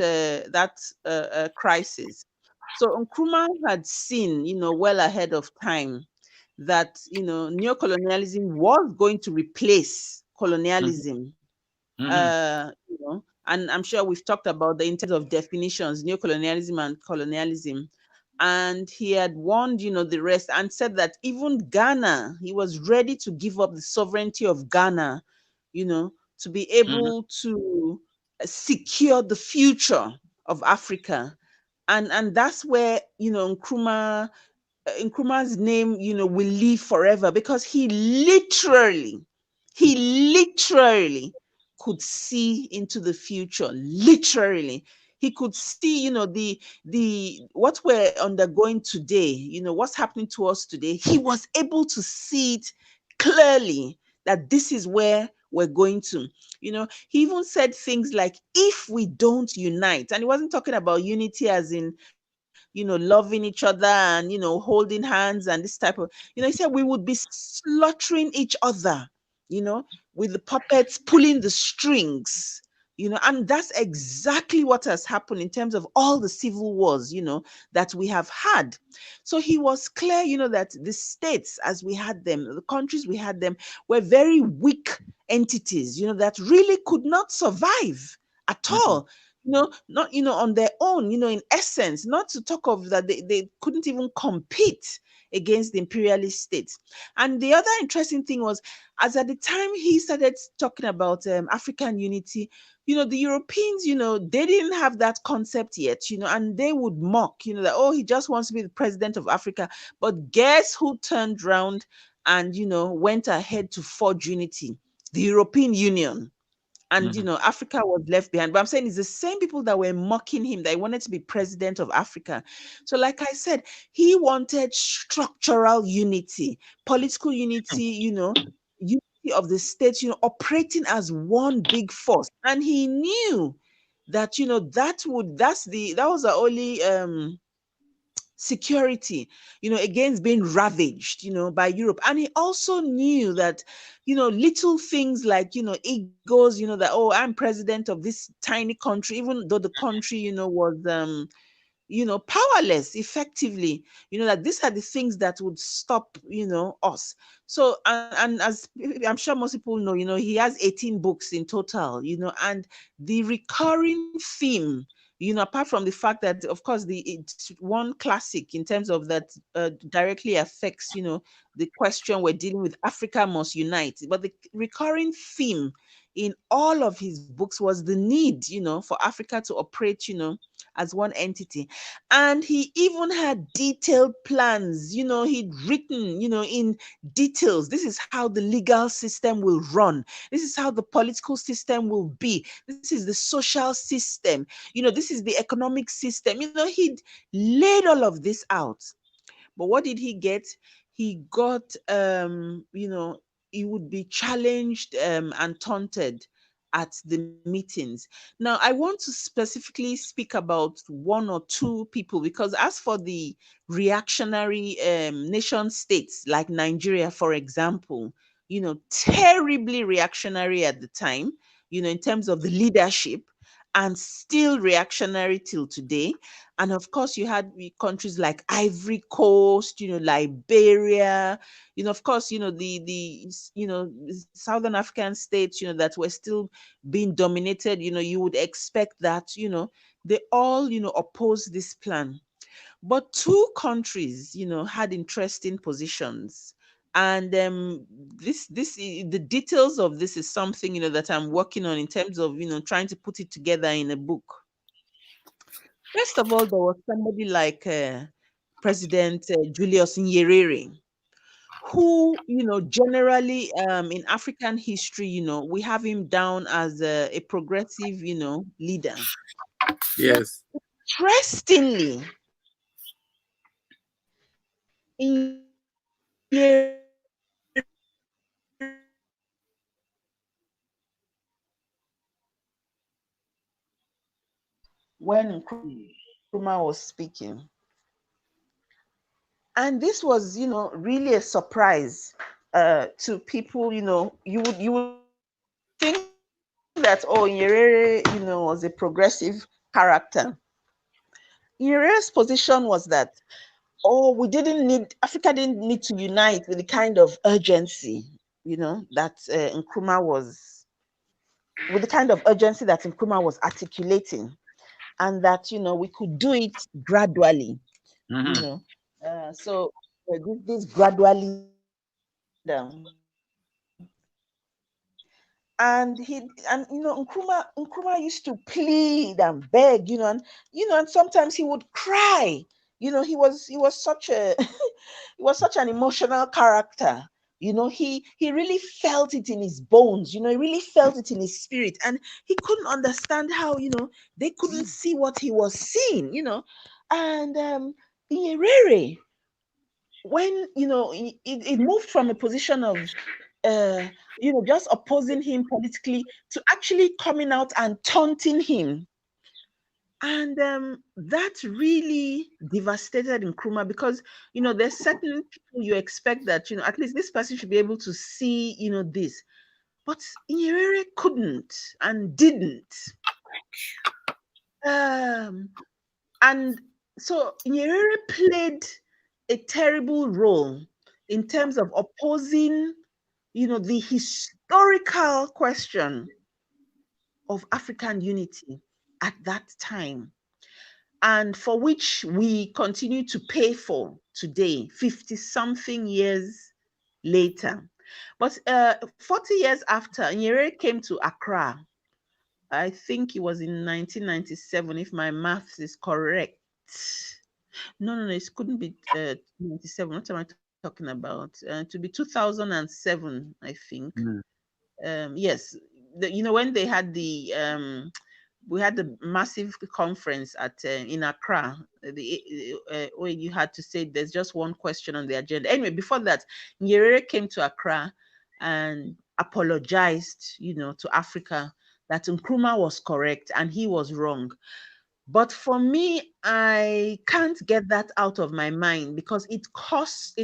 crisis. So Nkrumah had seen, well ahead of time that, neocolonialism was going to replace colonialism. And I'm sure we've talked about in terms of definitions, neocolonialism and colonialism. And he had warned, the rest, and said that even Ghana, he was ready to give up the sovereignty of Ghana, to be able to secure the future of Africa. And that's where, Nkrumah's name, will live forever, because he literally could see into the future. Literally, he could see, the what we're undergoing today, what's happening to us today. He was able to see it clearly, that this is where we're going to. He even said things like, if we don't unite, and he wasn't talking about unity as in, loving each other and, holding hands and this type of, he said we would be slaughtering each other, with the puppets pulling the strings, and that's exactly what has happened in terms of all the civil wars, that we have had. So he was clear, that the states as we had them, the countries we had them, were very weak entities, that really could not survive at all, not, on their own, in essence, not to talk of that they couldn't even compete against the imperialist states. And the other interesting thing was, as at the time he started talking about African unity, the Europeans, they didn't have that concept yet, and they would mock, that, oh, he just wants to be the president of Africa. But guess who turned around and, went ahead to forge unity? The European Union. And, Africa was left behind. But I'm saying it's the same people that were mocking him, that he wanted to be president of Africa. So, like I said, he wanted structural unity, political unity, unity of the states, operating as one big force. And he knew that, that was the only security, against being ravaged, by Europe. And he also knew that, little things like, egos, that, oh, I'm president of this tiny country, even though the country, was powerless effectively, that these are the things that would stop, us. So, and as I'm sure most people know, he has 18 books in total, and the recurring theme, apart from the fact that, of course, it's one classic in terms of that directly affects, the question we're dealing with, Africa must unite. But the recurring theme in all of his books was the need, for Africa to operate, as one entity. And he even had detailed plans, he'd written, in details. This is how the legal system will run. This is how the political system will be. This is the social system. This is the economic system. He'd laid all of this out. But what did he get? He got, he would be challenged and taunted at the meetings. Now, I want to specifically speak about one or two people, because as for the reactionary nation states like Nigeria, for example, terribly reactionary at the time, in terms of the leadership, and still reactionary till today. And of course, you had countries like Ivory Coast, Liberia, of course, the Southern African states, that were still being dominated. You would expect that, they all, oppose this plan. But two countries, had interesting positions. And the details of this is something, that I'm working on in terms of, trying to put it together in a book. First of all, there was somebody like President Julius Nyerere, who, generally in African history, we have him down as a progressive, leader. Yes. Interestingly, when Nkrumah was speaking, and this was, really a surprise to people. You would think that, oh, Nyerere, was a progressive character. Nyerere's position was that, oh, Africa didn't need to unite with the kind of urgency, that Nkrumah was, with the kind of urgency that Nkrumah was articulating, and that, we could do it gradually, so this gradually down. And Nkrumah used to plead and beg, and sometimes he would cry. He was such a he was such an emotional character. He really felt it in his bones. He really felt it in his spirit, and he couldn't understand how they couldn't see what he was seeing. And Nyerere, when it moved from a position of just opposing him politically to actually coming out and taunting him. And that really devastated Nkrumah, because there's certain people you expect that at least this person should be able to see this, but Nyerere couldn't and didn't. And so Nyerere played a terrible role in terms of opposing the historical question of African unity at that time, and for which we continue to pay for today, 50 something years later. But 40 years after, Nyerere came to Accra. I think it was in 1997, if my maths is correct. No, it couldn't be 97. What am I talking about? To be 2007, I think. Yes, when they had we had the massive conference at in Accra. The OAU had to say there's just one question on the agenda. Anyway, before that, Nyerere came to Accra and apologized, to Africa, that Nkrumah was correct and he was wrong. But for me, I can't get that out of my mind, because it's cost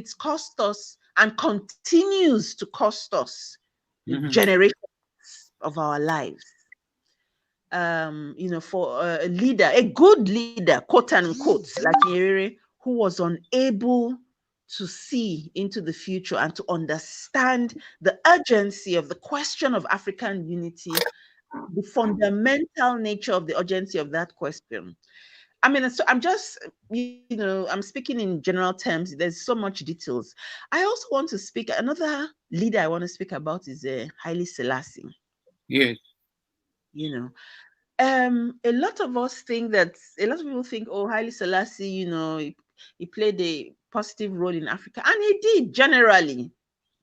us and continues to cost us generations of our lives. For a leader, a good leader, quote unquote, like Nyerere, who was unable to see into the future and to understand the urgency of the question of African unity, the fundamental nature of the urgency of that question. I mean, so I'm just, I'm speaking in general terms. There's so much details. I also want to speak, another leader I want to speak about is Haile Selassie. Yes. A lot of us think that, a lot of people think, oh, Haile Selassie, he played a positive role in Africa, and he did generally,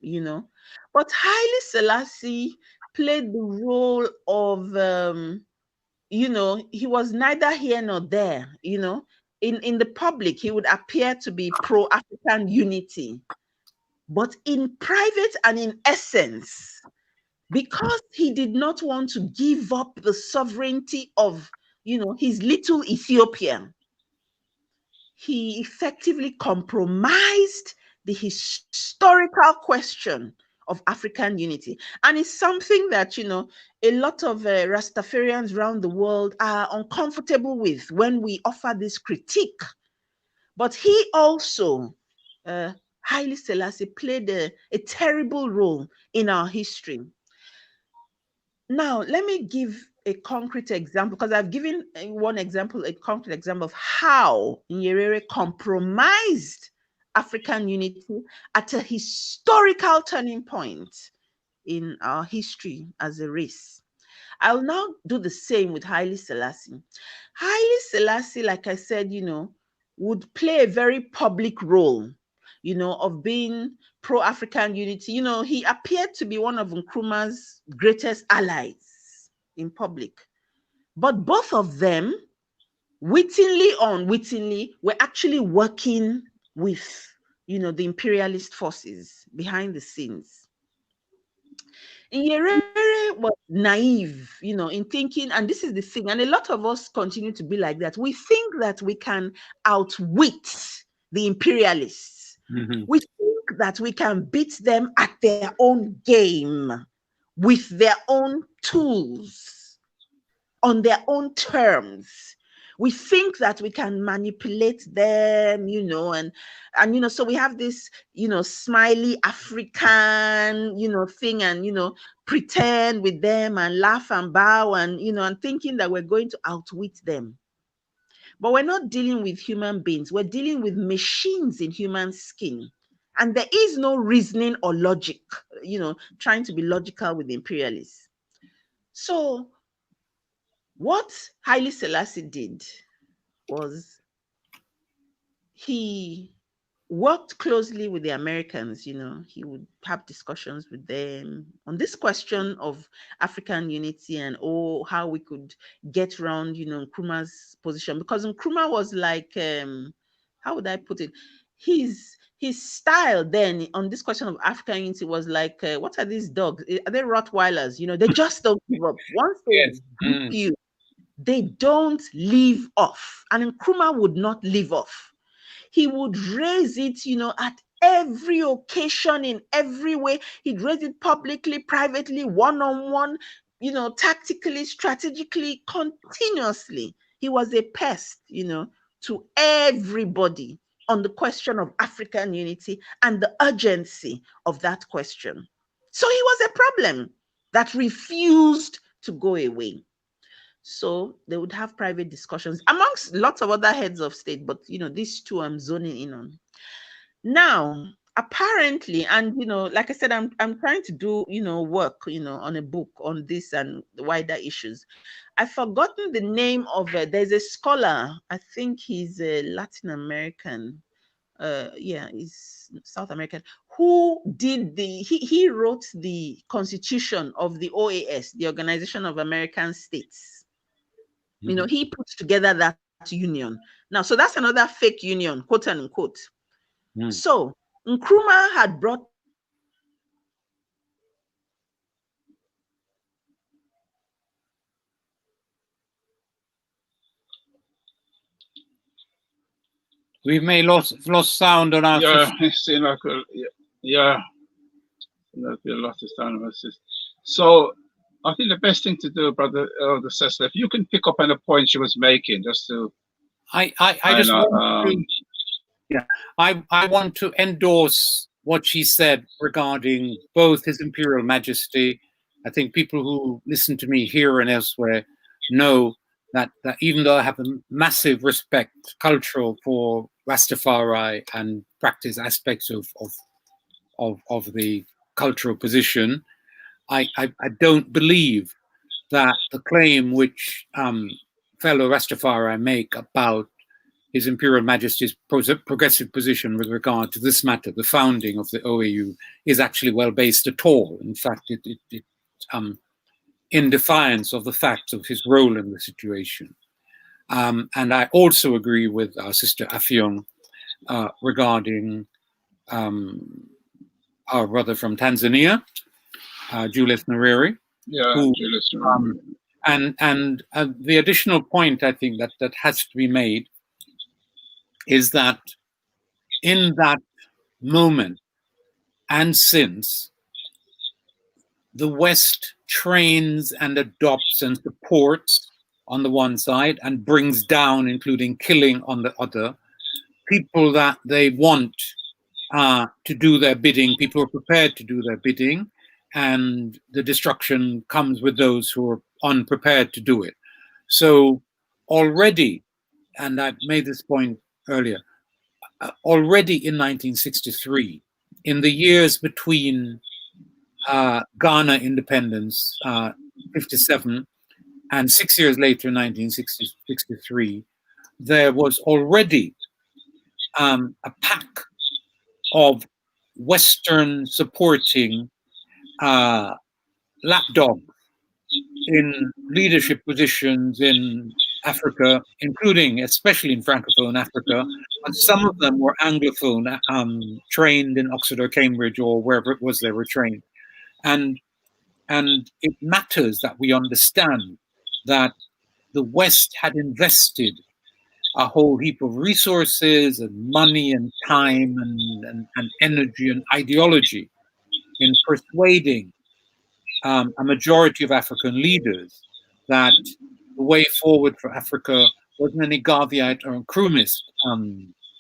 but Haile Selassie played the role of, he was neither here nor there, in the public, he would appear to be pro-African unity, but in private and in essence, because he did not want to give up the sovereignty of, his little Ethiopia, he effectively compromised the historical question of African unity. And it's something that, a lot of Rastafarians around the world are uncomfortable with when we offer this critique. But he also, Haile Selassie, played a terrible role in our history. Now, let me give a concrete example, because I've given one example, a concrete example of how Nyerere compromised African unity at a historical turning point in our history as a race. I'll now do the same with Haile Selassie. Haile Selassie, like I said, would play a very public role, of being pro-African unity. He appeared to be one of Nkrumah's greatest allies in public. But both of them, wittingly or unwittingly, were actually working with, the imperialist forces behind the scenes. Nyerere was naive, in thinking, and this is the thing, and a lot of us continue to be like that. We think that we can outwit the imperialists. We think that we can beat them at their own game, with their own tools, on their own terms. We think that we can manipulate them, and so we have this, smiley African, thing, and, pretend with them and laugh and bow and, and thinking that we're going to outwit them. But we're not dealing with human beings. We're dealing with machines in human skin. And there is no reasoning or logic, trying to be logical with the imperialists. So what Haile Selassie did was he worked closely with the Americans. He would have discussions with them on this question of African unity and how we could get around, Nkrumah's position, because Nkrumah was like, how would I put it? His style then on this question of African unity was like, what are these dogs? Are they Rottweilers? They just don't give up. Once they beat you, they don't leave off. And Nkrumah would not leave off. He would raise it, at every occasion, in every way. He'd raise it publicly, privately, one-on-one, tactically, strategically, continuously. He was a pest, to everybody on the question of African unity and the urgency of that question. So he was a problem that refused to go away. So they would have private discussions amongst lots of other heads of state, but these two I'm zoning in on. Now, apparently, and like I said, I'm trying to do work on a book on this and the wider issues. I've forgotten the name of there's a scholar, I think he's a Latin American, he's South American, who did he wrote the constitution of the OAS, the Organization of Afrikan States. He put together that union. Now, so that's another fake union, quote unquote. So Nkrumah had brought We may lost sound on our it seemed like we lost the sound of our system. So I think the best thing to do, Brother Elder Cecil, if you can pick up on the point she was making, just to I want to endorse what she said regarding both His Imperial Majesty. I think people who listen to me here and elsewhere know that even though I have a massive respect cultural for Rastafari and practice aspects of the cultural position, I don't believe that the claim which fellow Rastafari make about His Imperial Majesty's progressive position with regard to this matter, the founding of the OAU, is actually well based at all. In fact, it in defiance of the facts of his role in the situation. And I also agree with our sister Afyong regarding our brother from Tanzania, Julius Nyerere. Yeah, who, Julius Nyerere. And the additional point I think that has to be made is that in that moment and since, the West trains and adopts and supports on the one side and brings down, including killing on the other, people that they want to do their bidding, people who are prepared to do their bidding, and the destruction comes with those who are unprepared to do it. So already, and I made this point earlier, already in 1963, in the years between Ghana independence, 57, and 6 years later, 1963, there was already a pack of Western supporting lapdogs in leadership positions in Africa, including, especially in Francophone Africa, but some of them were Anglophone, trained in Oxford or Cambridge or wherever it was they were trained. And it matters that we understand that the West had invested a whole heap of resources and money and time and energy and ideology in persuading a majority of African leaders that the way forward for Africa wasn't an Igaviite or Nkrumahist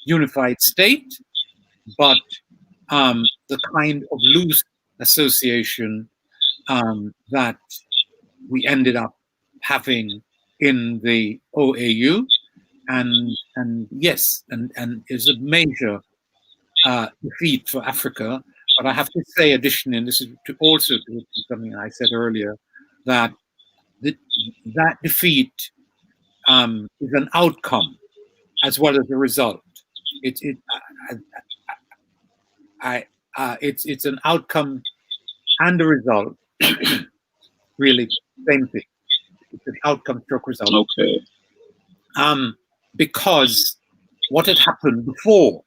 unified state, but the kind of loose association that we ended up having in the OAU, and yes, and is a major defeat for Africa. But I have to say, additionally, and this is also something I said earlier, that that defeat is an outcome as well as a result. It's an outcome and a result. Really, same thing. It's an outcome stroke result. Okay. Because what had happened before,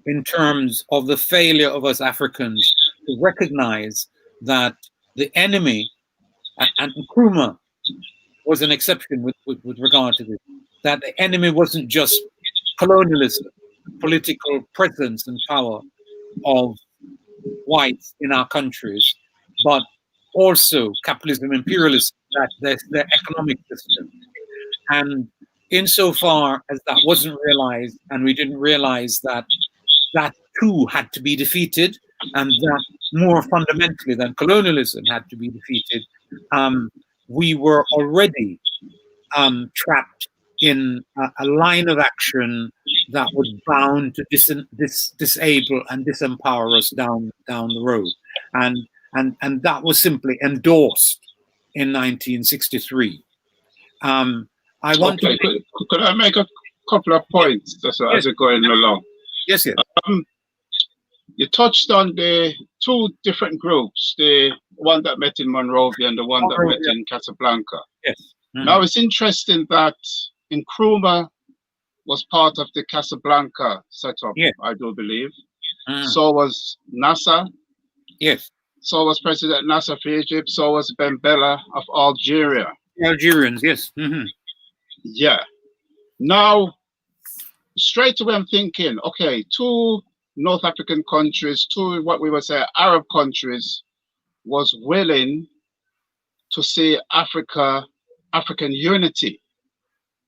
in terms of the failure of us Africans to recognize that the enemy, and Nkrumah was an exception with regard to this, that the enemy wasn't just colonialism, political presence and power of whites in our countries, but also capitalism, imperialism, that there's their economic system. And insofar as that wasn't realized, and we didn't realize that that too had to be defeated, and that more fundamentally than colonialism had to be defeated, we were already trapped in a line of action that was bound to disable and disempower us down the road, and that was simply endorsed in 1963. I want to. Could I make a couple of points as you're going along? Yes, yes. You touched on the two different groups, the one that met in Monrovia and the one that met in Casablanca. Yes. Mm-hmm. Now, it's interesting that Nkrumah was part of the Casablanca setup, yes. I do believe. So was Nasser. Yes. So was President Nasser of Egypt. So was Ben Bella of Algeria. The Algerians, yes. Mm-hmm. Yeah. Now, straight away I'm thinking, okay, two North African countries, two what we would say Arab countries, was willing to see African unity.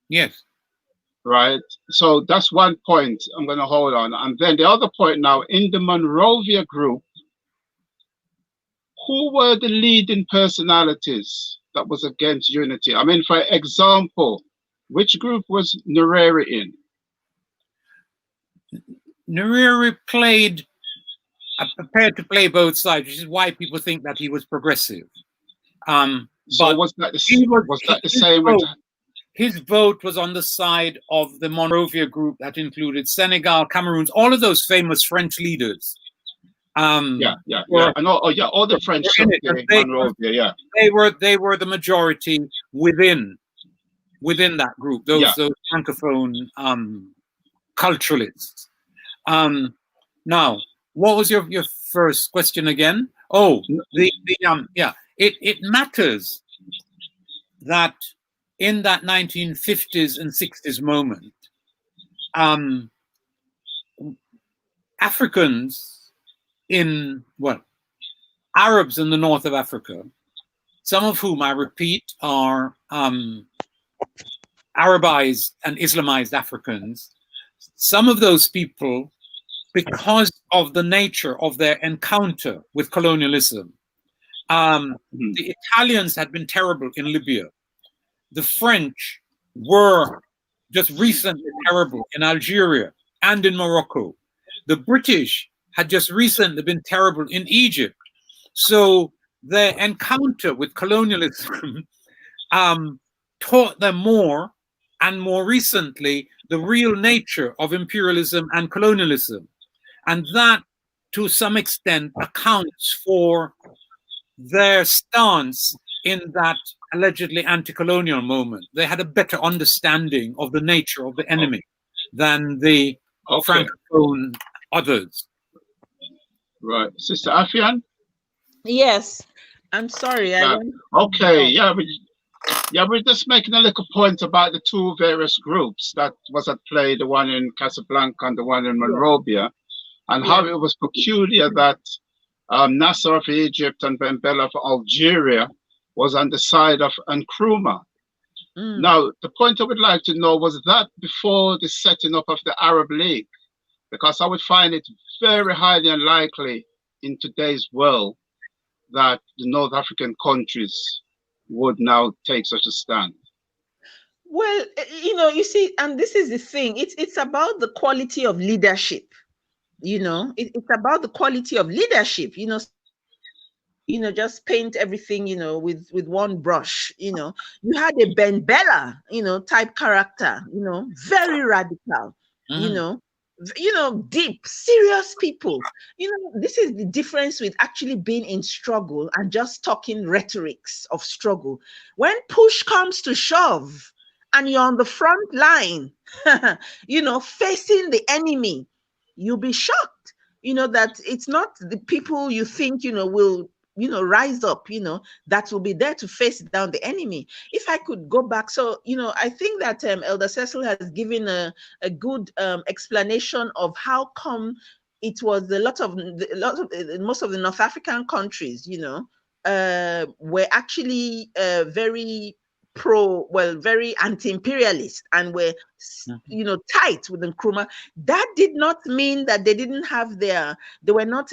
Yes. Right. So that's one point I'm going to hold on. And then the other point now, in the Monrovia group, who were the leading personalities that was against unity? I mean, for example, which group was Nyerere in? Nyerere prepared to play both sides, which is why people think that he was progressive. So but was that the same? His vote was on the side of the Monrovia group that included Senegal, Cameroon, all of those famous French leaders. I know. Oh, yeah, all the French Monrovia. They were the majority within that group. Those francophone culturalists. Now, what was your first question again? Oh, it matters that in that 1950s and 60s moment, Africans Arabs in the north of Africa, some of whom, I repeat, are Arabized and Islamized Africans, some of those people, because of the nature of their encounter with colonialism, the Italians had been terrible in Libya. The French were just recently terrible in Algeria and in Morocco. The British had just recently been terrible in Egypt. So their encounter with colonialism taught them more, and more recently, the real nature of imperialism and colonialism. And that, to some extent, accounts for their stance in that allegedly anti-colonial moment. They had a better understanding of the nature of the enemy than the Francophone others. Right. Sister Afian? Yes. I'm sorry. We're just making a little point about the two various groups that was at play, the one in Casablanca and the one in Monrovia, and how it was peculiar that Nasser of Egypt and Ben Bella of Algeria was on the side of Nkrumah. Now, the point I would like to know, was that before the setting up of the Arab League? Because I would find it very highly unlikely in today's world that the North African countries would now take such a stand. Well, you see, and this is the thing, it's about the quality of leadership. It's about the quality of leadership, just paint everything, with one brush. You had a Ben Bella, type character, very radical, deep, serious people. This is the difference with actually being in struggle and just talking rhetorics of struggle. When push comes to shove and you're on the front line, facing the enemy, you'll be shocked, that it's not the people you think, will rise up, that will be there to face down the enemy. If I could go back, so, I think that Elder Cecil has given a good explanation of how come it was most of the North African countries, were actually very very anti-imperialist and were, tight with Nkrumah. That did not mean that they didn't have they were not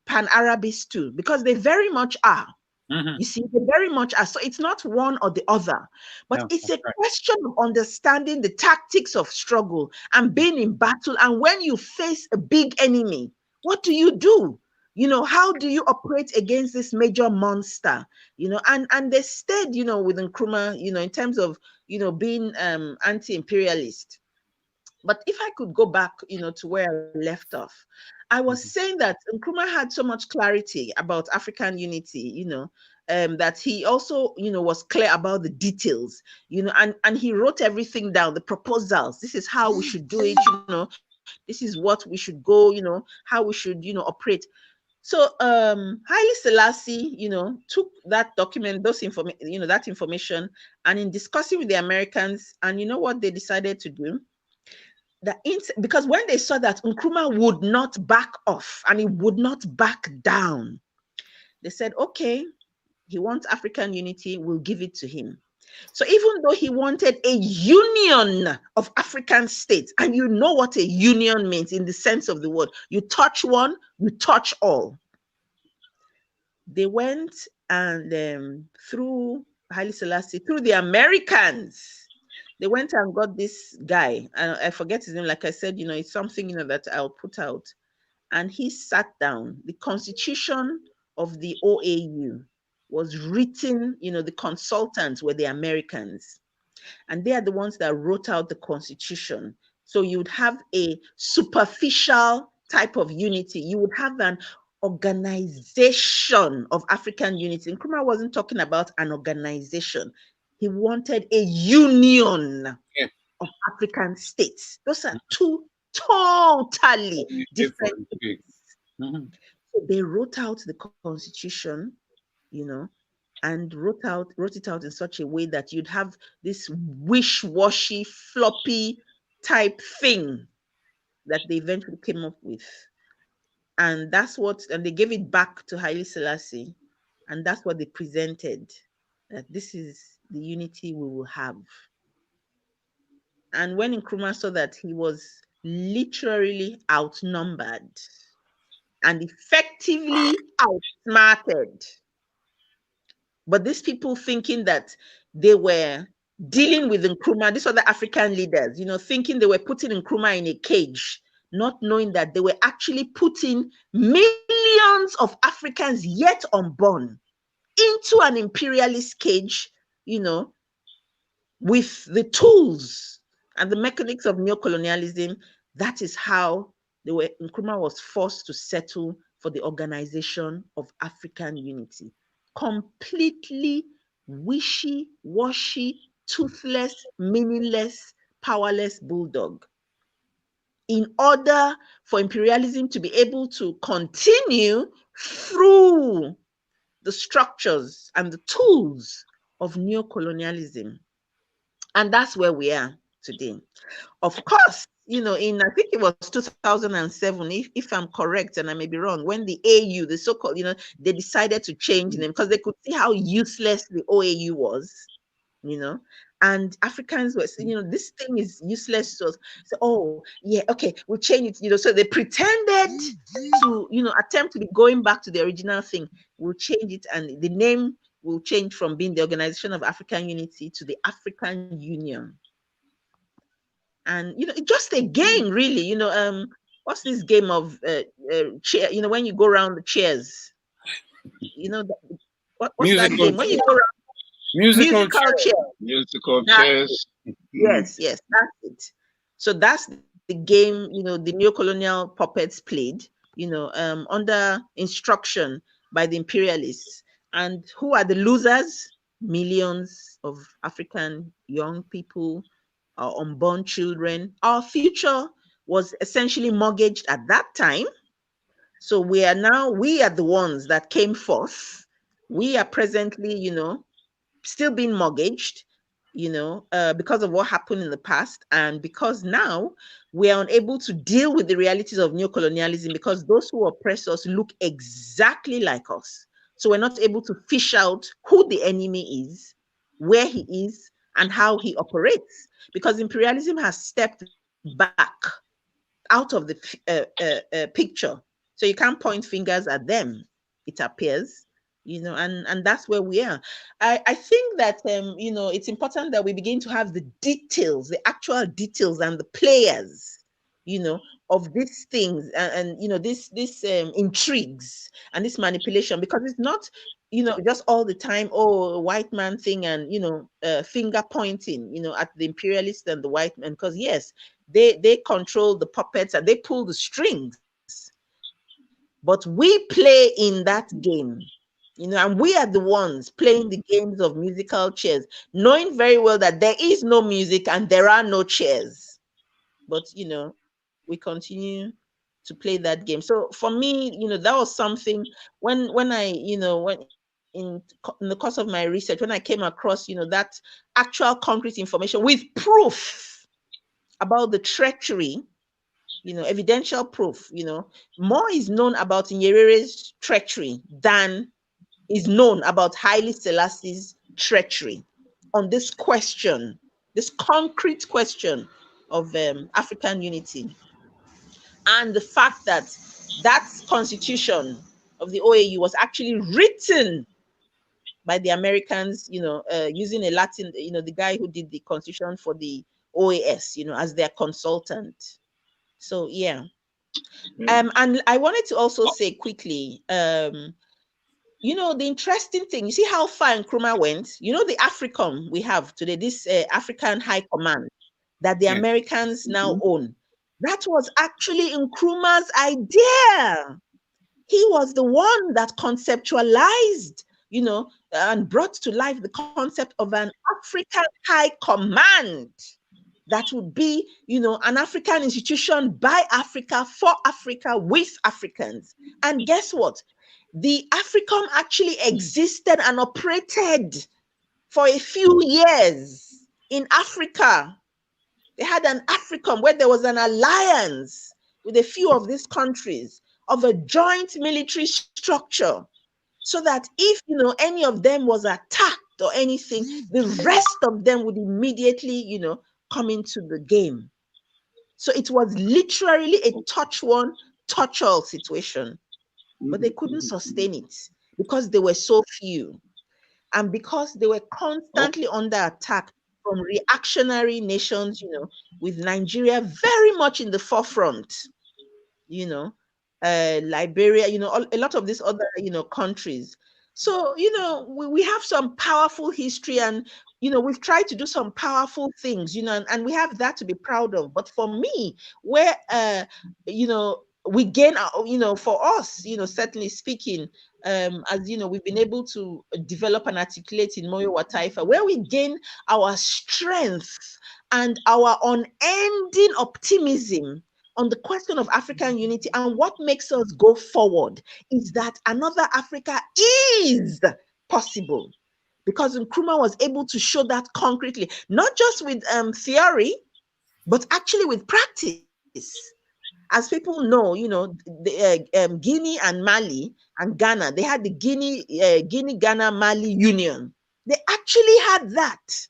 pan-Arabists too, because they very much are. You see, they very much are. So it's not one or the other, but it's a question of understanding the tactics of struggle and being in battle. And when you face a big enemy, what do you do? How do you operate against this major monster? And they stayed, with Nkrumah, in terms of, being anti-imperialist. But if I could go back, to where I left off, I was saying that Nkrumah had so much clarity about African unity, that he also, was clear about the details, and he wrote everything down, the proposals. This is how we should do it, this is what we should go, how we should, operate. So Haile Selassie, took that document, that information, and in discussing with the Americans, and you know what they decided to do? Because when they saw that Nkrumah would not back off and he would not back down, they said, okay, he wants African unity, we'll give it to him. So even though he wanted a union of African states, and you know what a union means in the sense of the word, you touch one, you touch all. They went and through Haile Selassie, through the Americans, they went and got this guy, and I forget his name, like I said, it's something, that I'll put out. And he sat down. The constitution of the OAU was written, the consultants were the Americans. And they are the ones that wrote out the constitution. So you would have a superficial type of unity. You would have an organization of African unity. Nkrumah wasn't talking about an organization. He wanted a union of African states. Those are two totally different things. So they wrote out the constitution, and wrote it out in such a way that you'd have this wish-washy, floppy type thing that they eventually came up with. And and they gave it back to Haile Selassie, and that's what they presented, that this is the unity we will have. And when Nkrumah saw that he was literally outnumbered and effectively outsmarted, but these people thinking that they were dealing with Nkrumah, these other African leaders, thinking they were putting Nkrumah in a cage, not knowing that they were actually putting millions of Africans yet unborn into an imperialist cage, with the tools and the mechanics of neocolonialism. That is how Nkrumah was forced to settle for the Organisation of Afrikan Unity. Completely wishy-washy, toothless, meaningless, powerless bulldog. In order for imperialism to be able to continue through the structures and the tools of neocolonialism. And that's where we are today. Of course, I think it was 2007, if I'm correct, and I may be wrong, when the AU, the so-called, they decided to change them because they could see how useless the OAU was, and Africans were saying, this thing is useless. So, oh, yeah, okay, we'll change it, so they pretended to, attempt to be going back to the original thing. We'll change it, and the name will change from being the Organisation of Afrikan Unity to the African Union. And just a game, really. What's this game of chair? When you go around the chairs. What's musical that game? When you go around musical chairs. Musical chairs. Yes, that's it. So that's the game. The neocolonial puppets played. Under instruction by the imperialists. And who are the losers? Millions of African young people, our unborn children. Our future was essentially mortgaged at that time. So we are the ones that came forth. We are presently, still being mortgaged, because of what happened in the past, and because now we are unable to deal with the realities of neocolonialism because those who oppress us look exactly like us. So we're not able to fish out who the enemy is, where he is and how he operates, because imperialism has stepped back out of the picture. So you can't point fingers at them, it appears, and that's where we are. I think that, it's important that we begin to have the details, the actual details and the players, of these things, and this intrigues and this manipulation, because it's not, just all the time, oh, white man thing, and finger pointing, at the imperialists and the white men, because yes, they control the puppets and they pull the strings, but we play in that game, and we are the ones playing the games of musical chairs, knowing very well that there is no music and there are no chairs, but we continue to play that game. So for me, that was something, when I, when in the course of my research, when I came across, that actual concrete information with proof about the treachery, evidential proof, more is known about Nyerere's treachery than is known about Haile Selassie's treachery on this question, this concrete question of African unity. And the fact that that constitution of the OAU was actually written by the Americans, using a Latin, the guy who did the constitution for the OAS, as their consultant. So yeah. And I wanted to also say quickly, the interesting thing, you see how far Nkrumah went, the AFRICOM we have today, this African High Command that the Americans now own, that was actually Nkrumah's idea. He was the one that conceptualized, and brought to life the concept of an African High Command that would be, an African institution by Africa, for Africa, with Africans. And guess what? The AFRICOM actually existed and operated for a few years in Africa. They had an AFRICOM where there was an alliance with a few of these countries of a joint military structure, so that if, any of them was attacked or anything, the rest of them would immediately, come into the game. So it was literally a touch one, touch all situation, but they couldn't sustain it because they were so few, and because they were constantly under attack from reactionary nations, with Nigeria very much in the forefront, Liberia, a lot of these other, countries. So, we have some powerful history, and, we've tried to do some powerful things, and we have that to be proud of. But for me, where, we gain, for us, certainly speaking, as we've been able to develop and articulate in Moyo Wataifa, where we gain our strength and our unending optimism on the question of African unity, and what makes us go forward is that another Africa is possible, because Nkrumah was able to show that concretely, not just with theory, but actually with practice. As people know, the, Guinea and Mali and Ghana, they had the Guinea-Ghana Mali Union. They actually had that.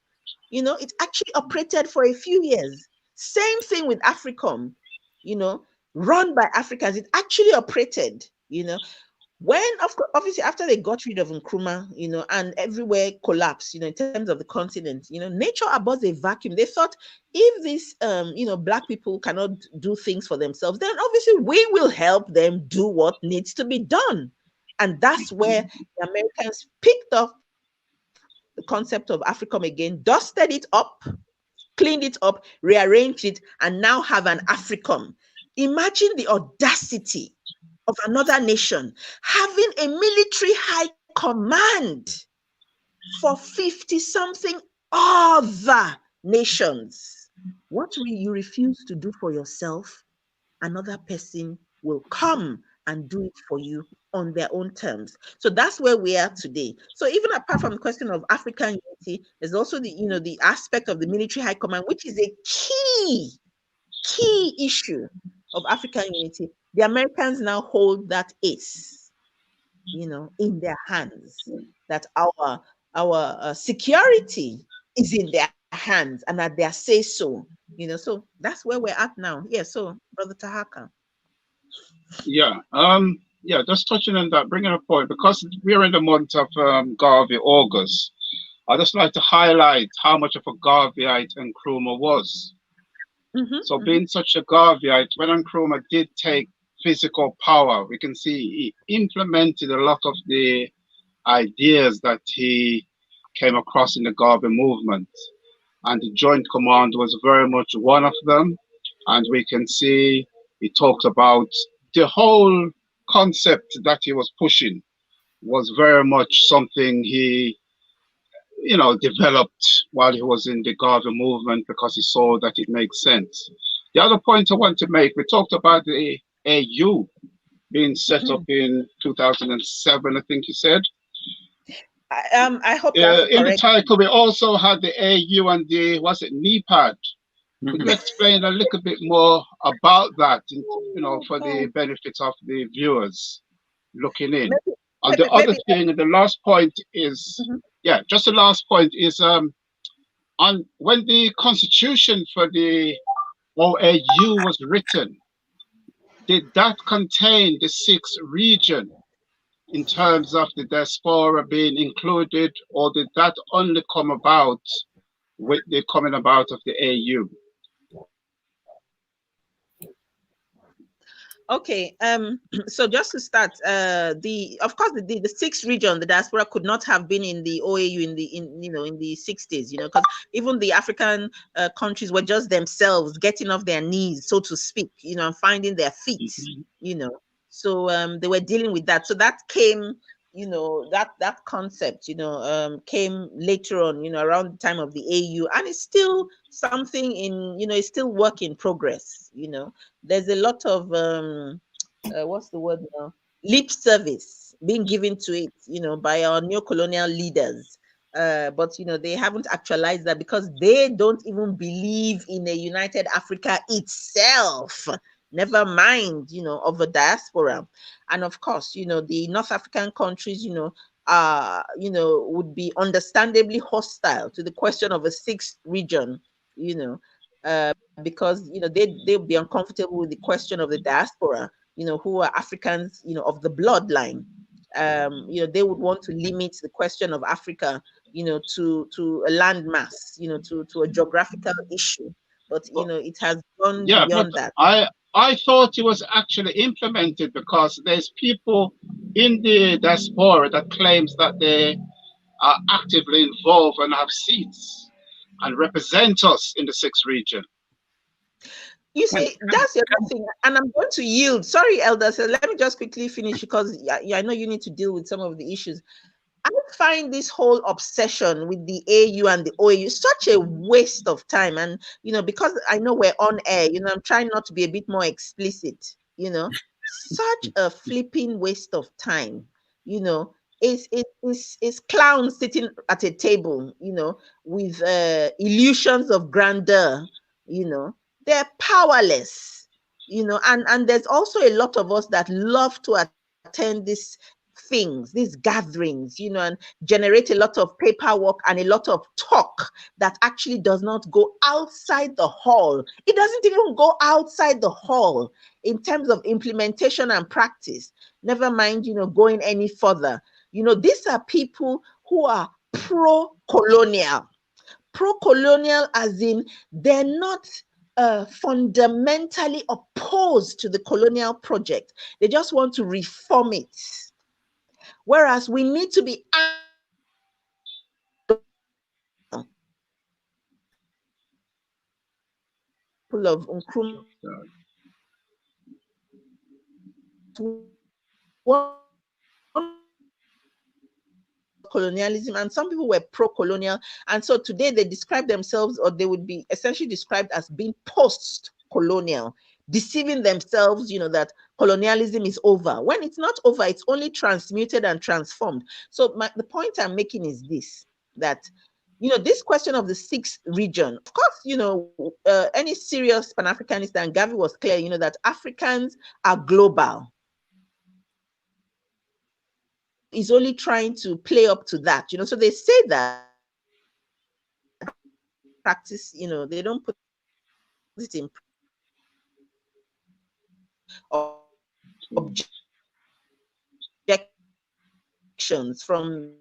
It actually operated for a few years. Same thing with AFRICOM, run by Africans. It actually operated, when, obviously, after they got rid of Nkrumah, and everywhere collapsed, in terms of the continent, nature abhors a vacuum. They thought, if these, Black people cannot do things for themselves, then obviously we will help them do what needs to be done. And that's where the Americans picked up the concept of AFRICOM again, dusted it up, cleaned it up, rearranged it, and now have an AFRICOM. Imagine the audacity of another nation having a military high command for 50 something other nations. What will you refuse to do for yourself, another person will come and do it for you on their own terms. So that's where we are today. So even apart from the question of African unity, there's also the, the aspect of the military high command, which is a key issue of African unity. The Americans now hold that ace, in their hands, that our security is in their hands and at their say so. So that's where we're at now. Yeah. So, Brother Tahaka. Yeah. Just touching on that, bringing a point, because we're in the month of Garvey, August. I'd just like to highlight how much of a Garveyite Nkrumah was. So being such a Garveyite, when Nkrumah did take physical power, we can see he implemented a lot of the ideas that he came across in the Garvey movement. And the Joint Command was very much one of them. And we can see he talked about the whole concept that he was pushing was very much something he developed while he was in the Garvey movement, because he saw that it makes sense. The other point I want to make, we talked about the AU being set up in 2007, I think you said. I hope that's correct. In the title, we also had the AU and the, NEPAD. Could you explain a little bit more about that, for the benefit of the viewers looking in? And the other thing, the last point is, just the last point is, on when the constitution for the OAU was written, did that contain the 6th region in terms of the diaspora being included, or did that only come about with the coming about of the AU? Okay, so just to start, of course the 6th region, the diaspora, could not have been in the OAU in the 60s, because even the African countries were just themselves getting off their knees, so to speak, and finding their feet, so they were dealing with that. So that came, that concept, came later on, around the time of the AU, and it's still something in, it's still work in progress. There's a lot of what's the word now? Lip service being given to it, by our neocolonial leaders. But they haven't actualized that, because they don't even believe in a united Africa itself. Never mind, of a diaspora. And of course, the North African countries, would be understandably hostile to the question of a 6th region, because they'll be uncomfortable with the question of the diaspora, who are Africans, of the bloodline. They would want to limit the question of Africa, to a landmass, to a geographical issue. But it has gone beyond that. I thought it was actually implemented, because there's people in the diaspora that claims that they are actively involved and have seats and represent us in the 6th region. You see, that's the other thing, and I'm going to yield. Sorry, Elder, so let me just quickly finish, because I know you need to deal with some of the issues. I find this whole obsession with the AU and the OAU such a waste of time. And, because I know we're on air, I'm trying not to be a bit more explicit, such a flipping waste of time, it's clowns sitting at a table, with illusions of grandeur, they're powerless, and there's also a lot of us that love to attend these gatherings, and generate a lot of paperwork and a lot of talk that actually does not go outside the hall. It doesn't even go outside the hall in terms of implementation and practice. Never mind, going any further. These are people who are pro-colonial as in they're not fundamentally opposed to the colonial project. They just want to reform it. Whereas we need to be of Nkrumah colonialism, and some people were pro-colonial, and so today they describe themselves, or they would be essentially described as being post-colonial, deceiving themselves, that colonialism is over, when it's not over. It's only transmuted and transformed. So the point I'm making is this, that this question of the 6th region, of course, any serious Pan-Africanist, and Gavi was clear, that Africans are global. is only trying to play up to that, so they say that practice, they don't put it in objections from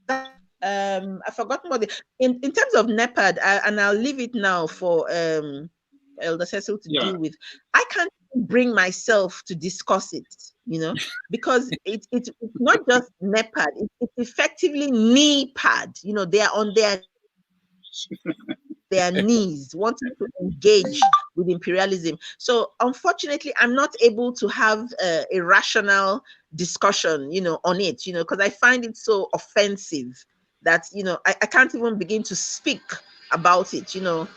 that. I forgot what in terms of NEPAD, and I'll leave it now for Elder Cecil to deal with. I can't bring myself to discuss it, because it's not just NEPAD, it's effectively NEPAD. They are on their knees wanting to engage with imperialism. So unfortunately, I'm not able to have a rational discussion, on it, because I find it so offensive that, I can't even begin to speak about it, so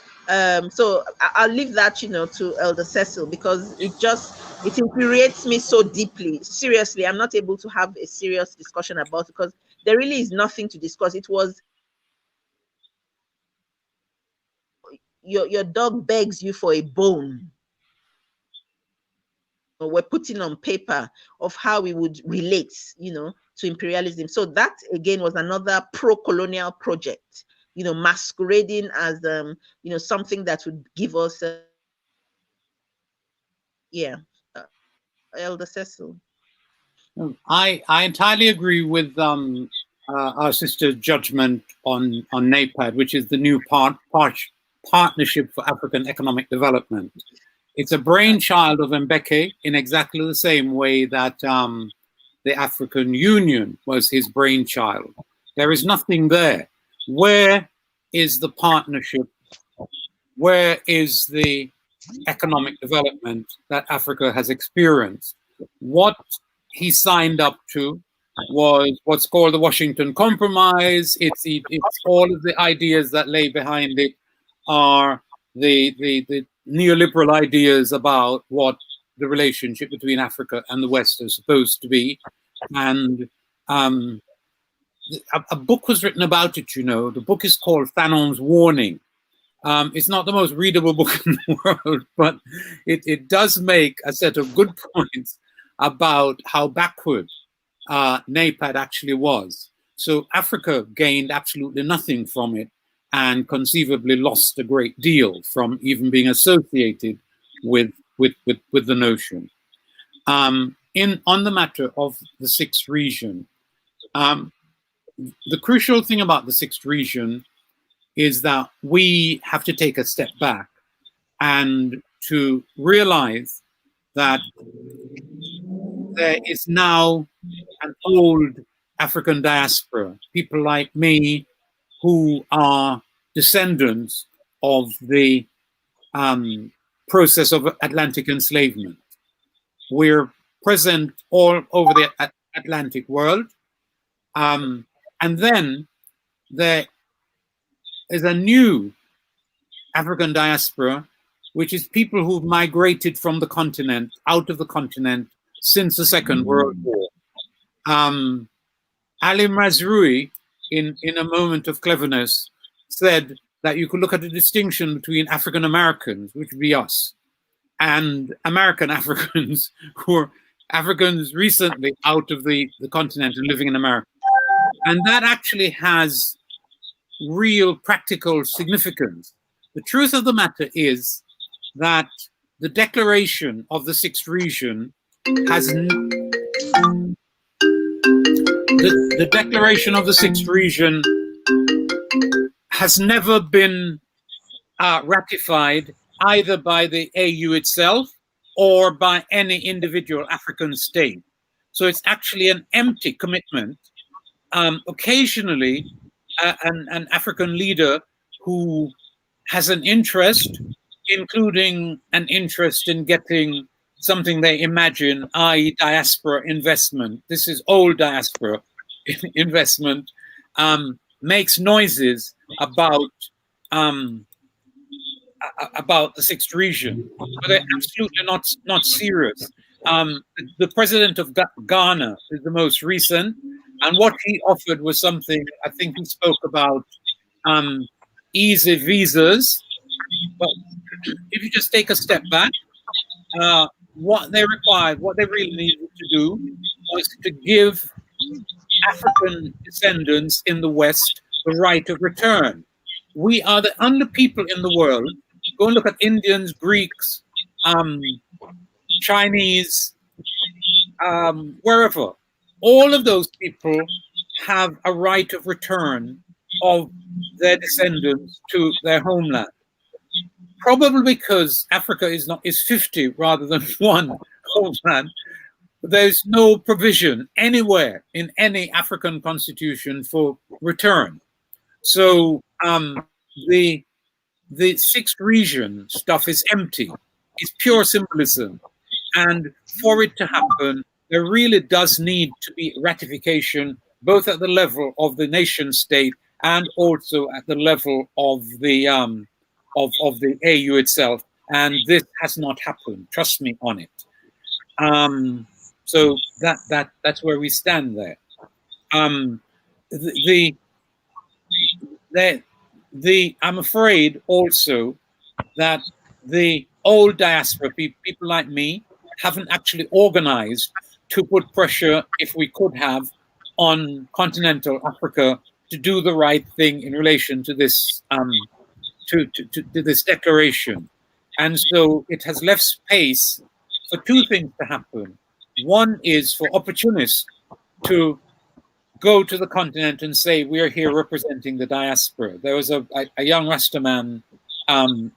I'll leave that, to Elder Cecil, because it infuriates me so deeply. Seriously, I'm not able to have a serious discussion about it because there really is nothing to discuss. It was your dog begs you for a bone. We're putting on paper of how we would relate, to imperialism. So that again was another pro-colonial project, masquerading as something that would give us Elder Cecil. I entirely agree with our sister's judgment on NEPAD, which is the new Partnership for African Economic Development. It's a brainchild of Mbeki in exactly the same way that the African Union was his brainchild. There is nothing there. Where is the partnership? Where is the economic development that Africa has experienced? What he signed up to was what's called the Washington Compromise. It's all of the ideas that lay behind it are the neoliberal ideas about what the relationship between Africa and the West is supposed to be. And a book was written about it, The book is called Fanon's Warning. It's not the most readable book in the world, but it does make a set of good points about how backward NEPAD actually was. So Africa gained absolutely nothing from it and conceivably lost a great deal from even being associated with the notion. On the matter of the sixth region, the crucial thing about the sixth region is that we have to take a step back and to realize that there is now an old African diaspora, people like me who are descendants of the process of Atlantic enslavement. We're present all over the Atlantic world. And then there is a new African diaspora, which is people who've migrated from the continent, out of the continent, since the Second World War. Ali Mazrui, in a moment of cleverness, said that you could look at the distinction between African Americans, which would be us, and American Africans, who are Africans recently out of the continent and living in America. And that actually has real practical significance. The truth of the matter is that the declaration of the sixth region has the declaration of the sixth region has never been ratified either by the AU itself or by any individual African state. So it's actually an empty commitment. Occasionally, an African leader who has an interest, including an interest in getting something they imagine, i.e. diaspora investment. This is old diaspora investment, makes noises about the sixth region, but they're absolutely not serious. The president of Ghana is the most recent, and what he offered was something, I think he spoke about easy visas. But if you just take a step back, what they required, what they really needed to do was to give African descendants in the West the right of return. We are the only people in the world. Go and look at Indians, Greeks, Chinese, wherever. All of those people have a right of return of their descendants to their homeland. Probably because Africa is 50 rather than one homeland. There's no provision anywhere in any African constitution for return. So the sixth region stuff is empty. It's pure symbolism. And for it to happen, there really does need to be ratification, both at the level of the nation state and also at the level of the AU itself. And this has not happened. Trust me on it. So that's where we stand there. I'm afraid also that the old diaspora people like me haven't actually organized to put pressure, if we could have, on continental Africa to do the right thing in relation to this to this declaration. And so it has left space for two things to happen. One is for opportunists to go to the continent and say, we are here representing the diaspora. There was a young Rastaman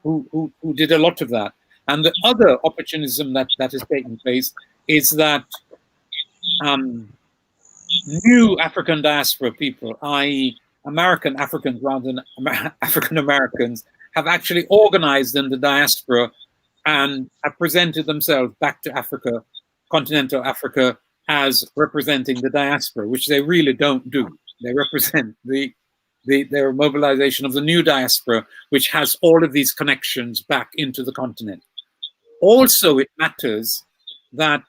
who did a lot of that. And the other opportunism that is taking place is that new African diaspora people, i.e. American Africans rather than African Americans, have actually organized in the diaspora and have presented themselves back to Africa, continental Africa, as representing the diaspora, which they really don't do. They represent their mobilization of the new diaspora, which has all of these connections back into the continent. Also, it matters that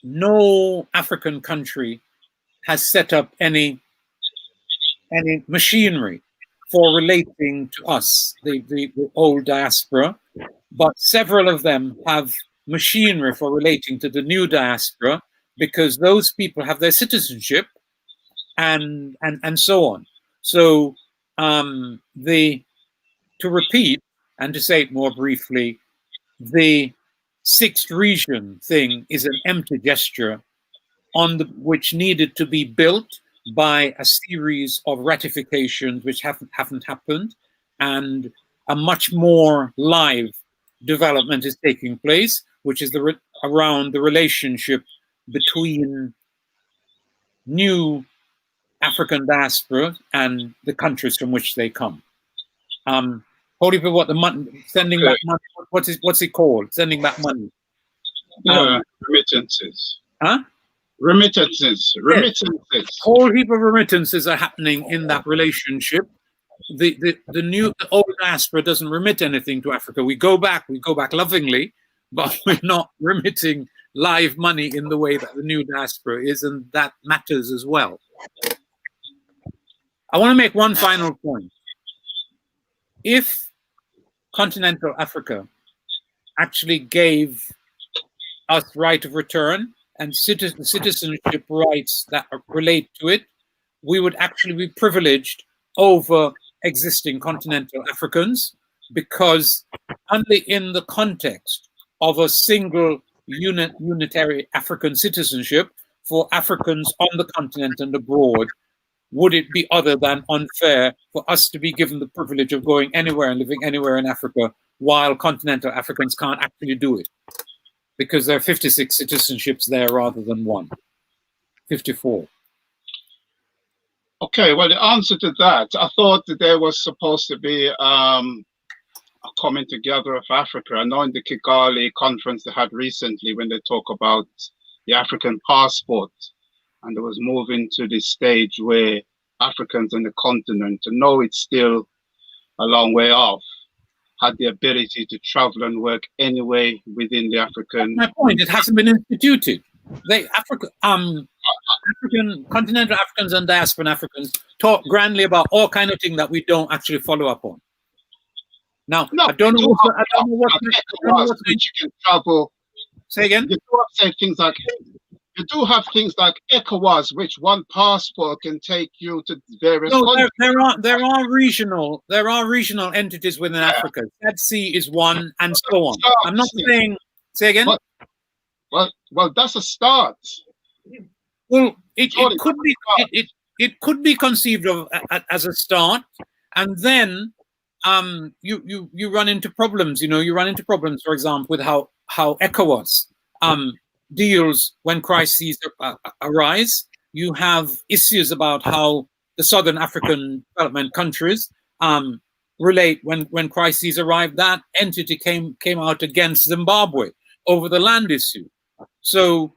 no African country has set up any machinery for relating to us, the old diaspora, but several of them have machinery for relating to the new diaspora because those people have their citizenship and so on. So to repeat and to say it more briefly, the sixth region thing is an empty gesture which needed to be built by a series of ratifications which haven't happened, and a much more live development is taking place, which is around the relationship between new African diaspora and the countries from which they come. Holy people, what the money, sending back money, what's it called? Sending back money. Remittances. Huh? Remittances. Yes. Whole heap of remittances are happening in that relationship. The old diaspora doesn't remit anything to Africa. We go back lovingly, but we're not remitting live money in the way that the new diaspora is, and that matters as well. I want to make one final point. If continental Africa actually gave us right of return and citizenship rights that relate to it, we would actually be privileged over existing continental Africans, because only in the context of a single unitary African citizenship for Africans on the continent and abroad would it be other than unfair for us to be given the privilege of going anywhere and living anywhere in Africa while continental Africans can't actually do it, because there are 56 citizenships there rather than one. 54. Okay, well, the answer to that, I thought that there was supposed to be a coming together of Africa. I know in the Kigali conference they had recently, when they talk about the African passport, and it was moving to the stage where Africans on the continent, I know it's still a long way off, had the ability to travel and work anywhere within the African. That's my point. It hasn't been instituted. Continental Africans and diaspora Africans talk grandly about all kind of things that we don't actually follow up on. Now, I don't know what you can travel Say again? You do have things like ECOWAS, which one passport can take you to various countries. There are regional entities within Africa. SADC is one, and so on. I'm not saying. Say again. Well, that's a start. Well, it could be conceived of as a start, and then you run into problems. You run into problems, for example, with how ECOWAS deals when crises arise. You have issues about how the Southern African development countries relate when crises arrive. That entity came out against Zimbabwe over the land issue. So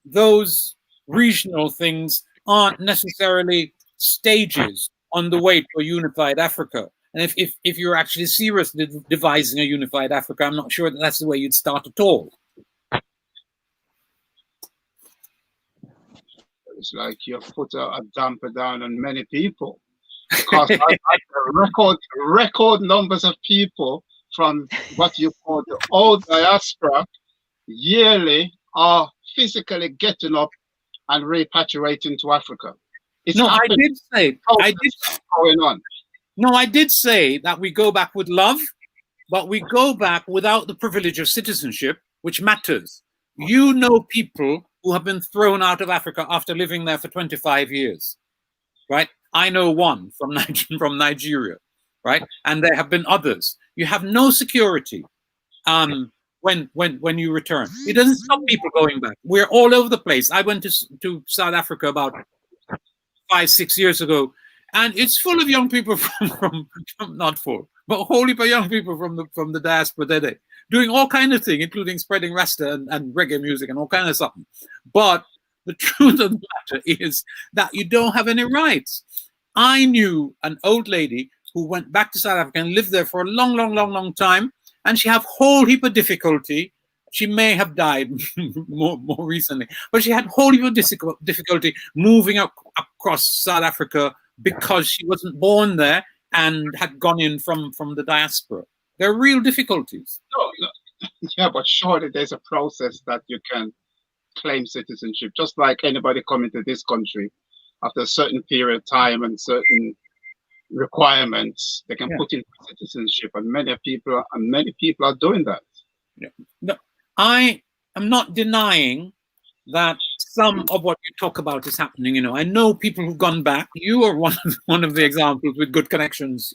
those regional things aren't necessarily stages on the way to a unified Africa. And if you're actually seriously devising a unified Africa, I'm not sure that that's the way you'd start at all. It's like you've put a damper down on many people, because record numbers of people from what you call the old diaspora yearly are physically getting up and repatriating to Africa. I did say that we go back with love, but we go back without the privilege of citizenship, which matters. You know people who have been thrown out of Africa after living there for 25 years, right? I know one from Nigeria, right? And there have been others. You have no security when you return. It doesn't stop people going back. We're all over the place. I went to South Africa about 5-6 years ago, and it's full of young people from not full, but wholly for young people from the diaspora doing all kind of things, including spreading Rasta and reggae music and all kind of stuff. But the truth of the matter is that you don't have any rights. I knew an old lady who went back to South Africa and lived there for a long time, and she had a whole heap of difficulty. She may have died more recently, but she had a whole heap of difficulty moving across South Africa because she wasn't born there and had gone in from the diaspora. There are real difficulties. No. Yeah, but surely there's a process that you can claim citizenship, just like anybody coming to this country after a certain period of time and certain requirements, they can put in citizenship, and many people are doing that. Yeah. No, I am not denying that some of what you talk about is happening. I know people who've gone back. You are one of the examples with good connections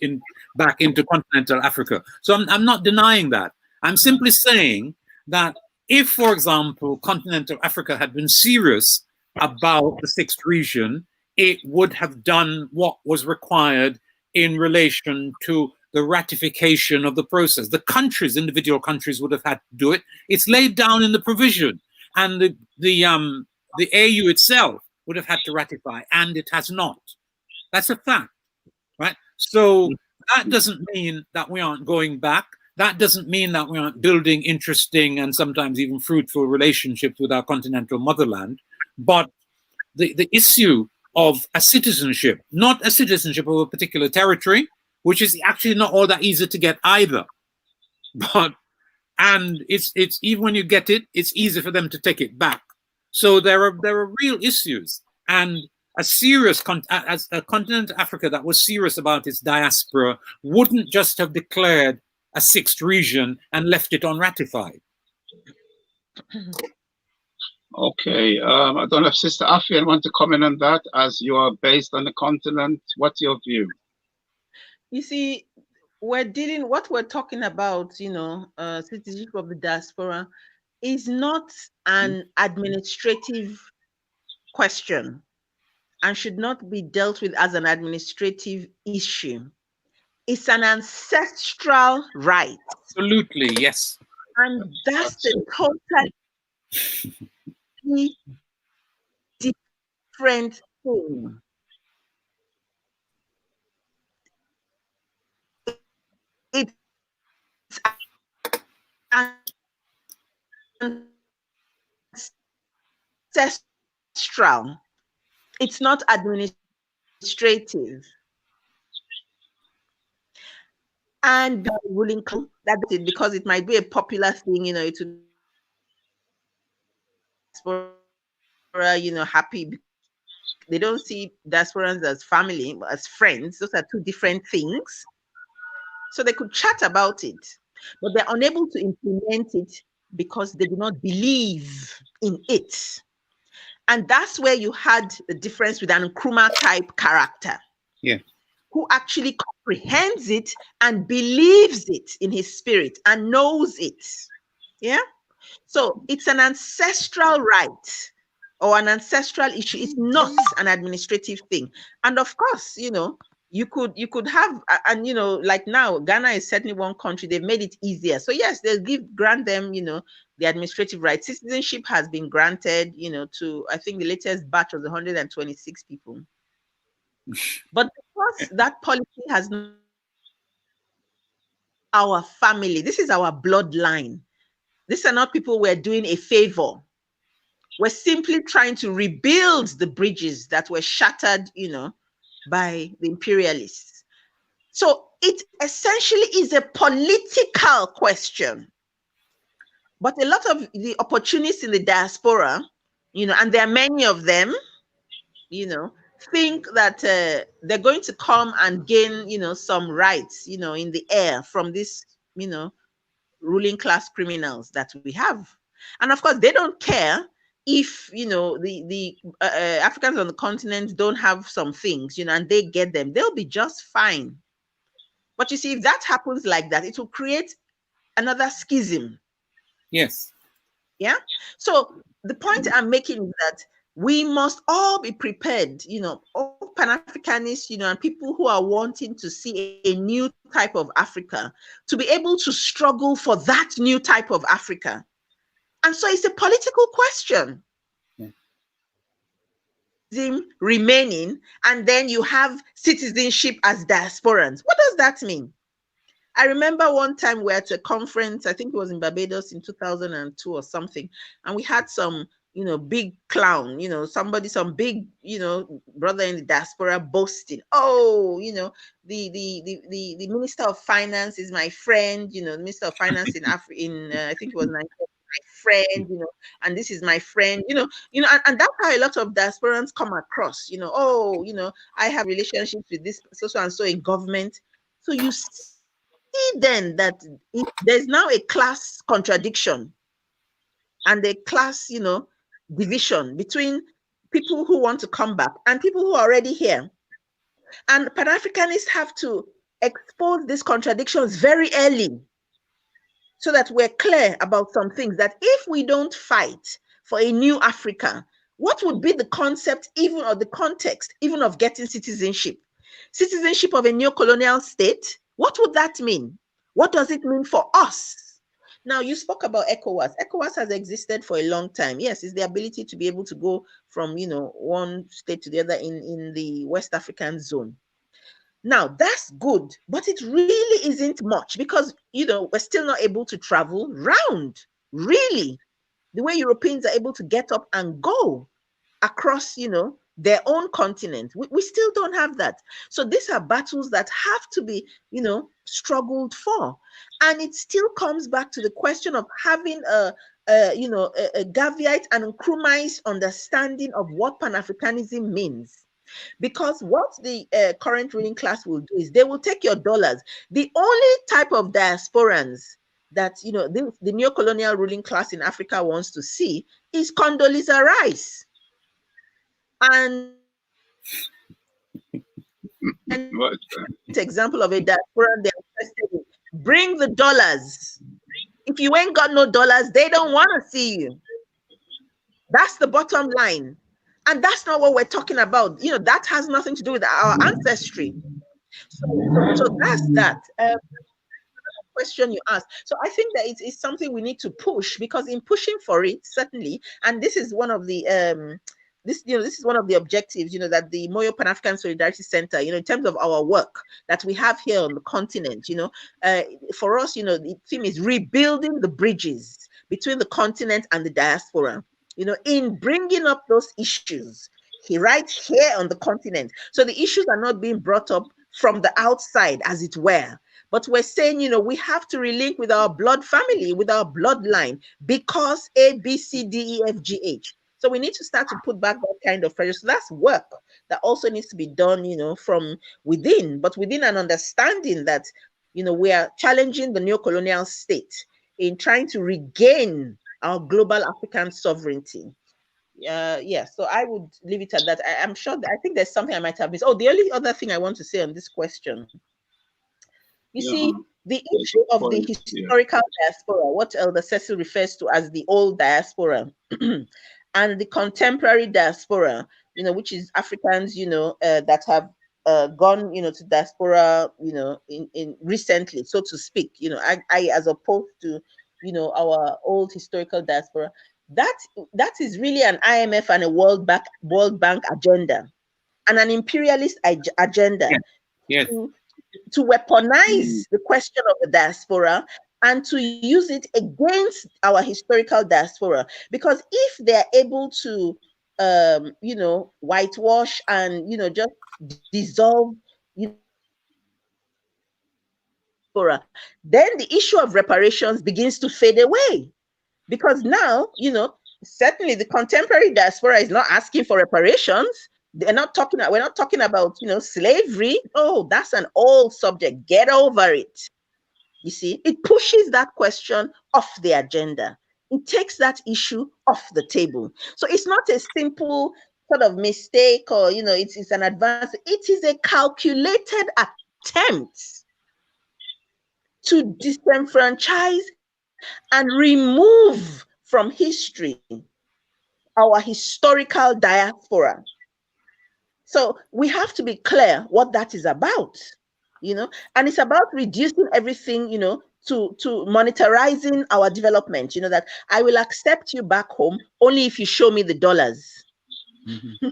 back into continental Africa. So I'm not denying that. I'm simply saying that if, for example, continental Africa had been serious about the sixth region, it would have done what was required in relation to the ratification of the process. The countries, individual countries, would have had to do it. It's laid down in the provision, and the AU itself would have had to ratify, and it has not. That's a fact, right? So that doesn't mean that we aren't going back. That doesn't mean that we aren't building interesting and sometimes even fruitful relationships with our continental motherland. But the issue of a citizenship, not a citizenship of a particular territory, which is actually not all that easy to get either. And it's even when you get it, it's easy for them to take it back. So there are real issues, and a continent Africa that was serious about its diaspora wouldn't just have declared a sixth region and left it unratified. Okay, I don't know if Sister Afian want to comment on that, as you are based on the continent. What's your view? You see, what we're talking about, citizenship of the diaspora, is not an administrative question and should not be dealt with as an administrative issue. It's an ancestral right. Absolutely, yes. And that's the totally different thing. It's ancestral. It's not administrative. And ruling that because it might be a popular thing, it would happy. They don't see diasporans as family, but as friends. Those are two different things. So they could chat about it, but they're unable to implement it because they do not believe in it. And that's where you had the difference with an Nkrumah type character. Yeah. Who actually comprehends it and believes it in his spirit and knows it. Yeah. So it's an ancestral right or an ancestral issue. It's not an administrative thing. And of course, you could have, and like now, Ghana is certainly one country, they've made it easier. So yes, they'll grant them, the administrative rights. Citizenship has been granted, to, I think the latest batch was 126 people. But because that policy has not, our family, this is our bloodline. These are not people we're doing a favor. We're simply trying to rebuild the bridges that were shattered, by the imperialists. So it essentially is a political question. But a lot of the opportunists in the diaspora, and there are many of them, think that they're going to come and gain, some rights, in the air from this, ruling class criminals that we have. And of course, they don't care if, the Africans on the continent don't have some things, and they get them, they'll be just fine. But you see, if that happens like that, it will create another schism. Yes. Yeah. So the point I'm making is that we must all be prepared, all Pan-Africanists, and people who are wanting to see a new type of Africa, to be able to struggle for that new type of Africa. And so it's a political question. Yeah. Remaining, and then you have citizenship as diasporans. What does that mean? I remember one time we were at a conference, I think it was in Barbados in 2002 or something, and we had some, big clown, some big, brother in the diaspora boasting, oh, the Minister of Finance is my friend, the Minister of Finance in I think it was Nigeria, my friend, and this is my friend, and that's how a lot of diasporans come across, I have relationships with this so and so in government. So you see then that there's now a class contradiction and a class, division between people who want to come back and people who are already here. And Pan-Africanists have to expose these contradictions very early so that we're clear about some things, that if we don't fight for a new Africa, what would be the concept even, or the context even, of getting citizenship? Citizenship of a neocolonial state? What would that mean? What does it mean for us? Now, you spoke about ECOWAS. ECOWAS has existed for a long time. Yes, it's the ability to be able to go from, one state to the other in the West African zone. Now, that's good, but it really isn't much because, we're still not able to travel round, really, the way Europeans are able to get up and go across, their own continent. We still don't have that. So these are battles that have to be, struggled for. And it still comes back to the question of having a Gaviite and Nkrumahist understanding of what Pan-Africanism means. Because what the current ruling class will do is they will take your dollars. The only type of diasporans that, the neocolonial ruling class in Africa wants to see is Condoleezza Rice. And example of a diaspora they're interested in. Bring the dollars. If you ain't got no dollars, they don't want to see you. That's the bottom line. And that's not what we're talking about. That has nothing to do with our ancestry. So that's that. Question you asked. So I think that it's something we need to push, because in pushing for it, certainly, and this is one of the this is one of the objectives, that the Moyo Pan-African Solidarity Center, in terms of our work that we have here on the continent, for us, the theme is rebuilding the bridges between the continent and the diaspora, in bringing up those issues right here on the continent. So the issues are not being brought up from the outside, as it were, But we're saying, you know, we have to relink with our blood family, with our bloodline, because A, B, C, D, E, F, G, H. So we need to start to put back that kind of pressure. So that's work that also needs to be done, you know, from within, but within an understanding that, you know, we are challenging the neocolonial state in trying to regain our global African sovereignty. Yeah, so I would leave it at that. I'm sure I think there's something I might have missed. Oh, the only other thing I want to say on this question, you see, the issue of the historical diaspora, what Elder Cecil refers to as the old diaspora, and the contemporary diaspora, you know, which is Africans, you know, that have gone, you know, to diaspora, you know, in recently, so to speak, you know, I as opposed to, you know, our old historical diaspora, that is really an IMF and a World Bank agenda, and an imperialist agenda. Yes. To weaponize the question of the diaspora and to use it against our historical diaspora. Because if they're able to, you know, whitewash and, you know, just dissolve, you know, then the issue of reparations begins to fade away. Because now, you know, certainly the contemporary diaspora is not asking for reparations. We're not talking about, you know, slavery. Oh, that's an old subject. Get over it. You see, it pushes that question off the agenda. It takes that issue off the table. So it's not a simple sort of mistake or, you know, it's an advance. It is a calculated attempt to disenfranchise and remove from history our historical diaspora. So we have to be clear what that is about, you know, and it's about reducing everything, you know, to monetarizing our development, you know, that I will accept you back home only if you show me the dollars. Mm-hmm.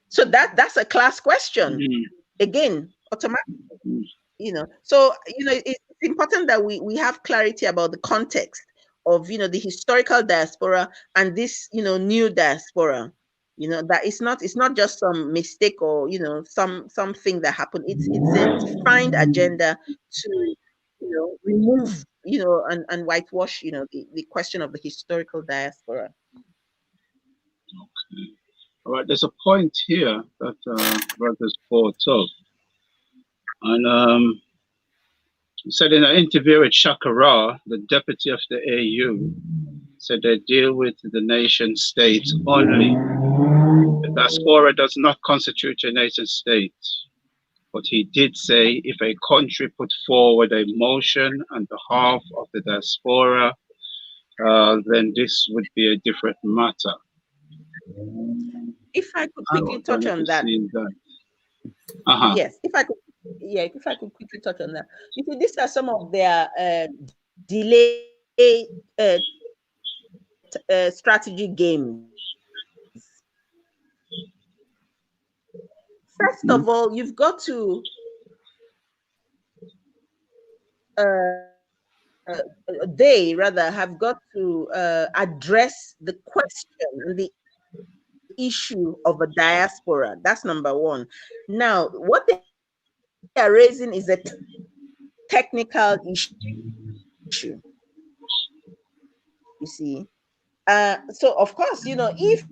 So that's a class question. Mm-hmm. Again, automatically, you know. So, you know, it's important that we have clarity about the context of, you know, the historical diaspora and this, you know, new diaspora. You know, that it's not just some mistake or, you know, something that happened. It's a defined agenda to, you know, remove, you know, and whitewash, you know, the question of the historical diaspora. Okay. All right, there's a point here that brothers brought up. And he said in an interview with Shakara, the deputy of the AU, said they deal with the nation states only. The diaspora does not constitute a nation state. But he did say if a country put forward a motion on behalf of the diaspora, then this would be a different matter. If I could quickly touch on that. Yes, if I could quickly touch on that. You see, these are some of their delay strategy games. First of all, you've got to they rather have got to address the question, the issue of a diaspora. That's number one. Now, what they are raising is a technical issue. You see, so of course, you know, if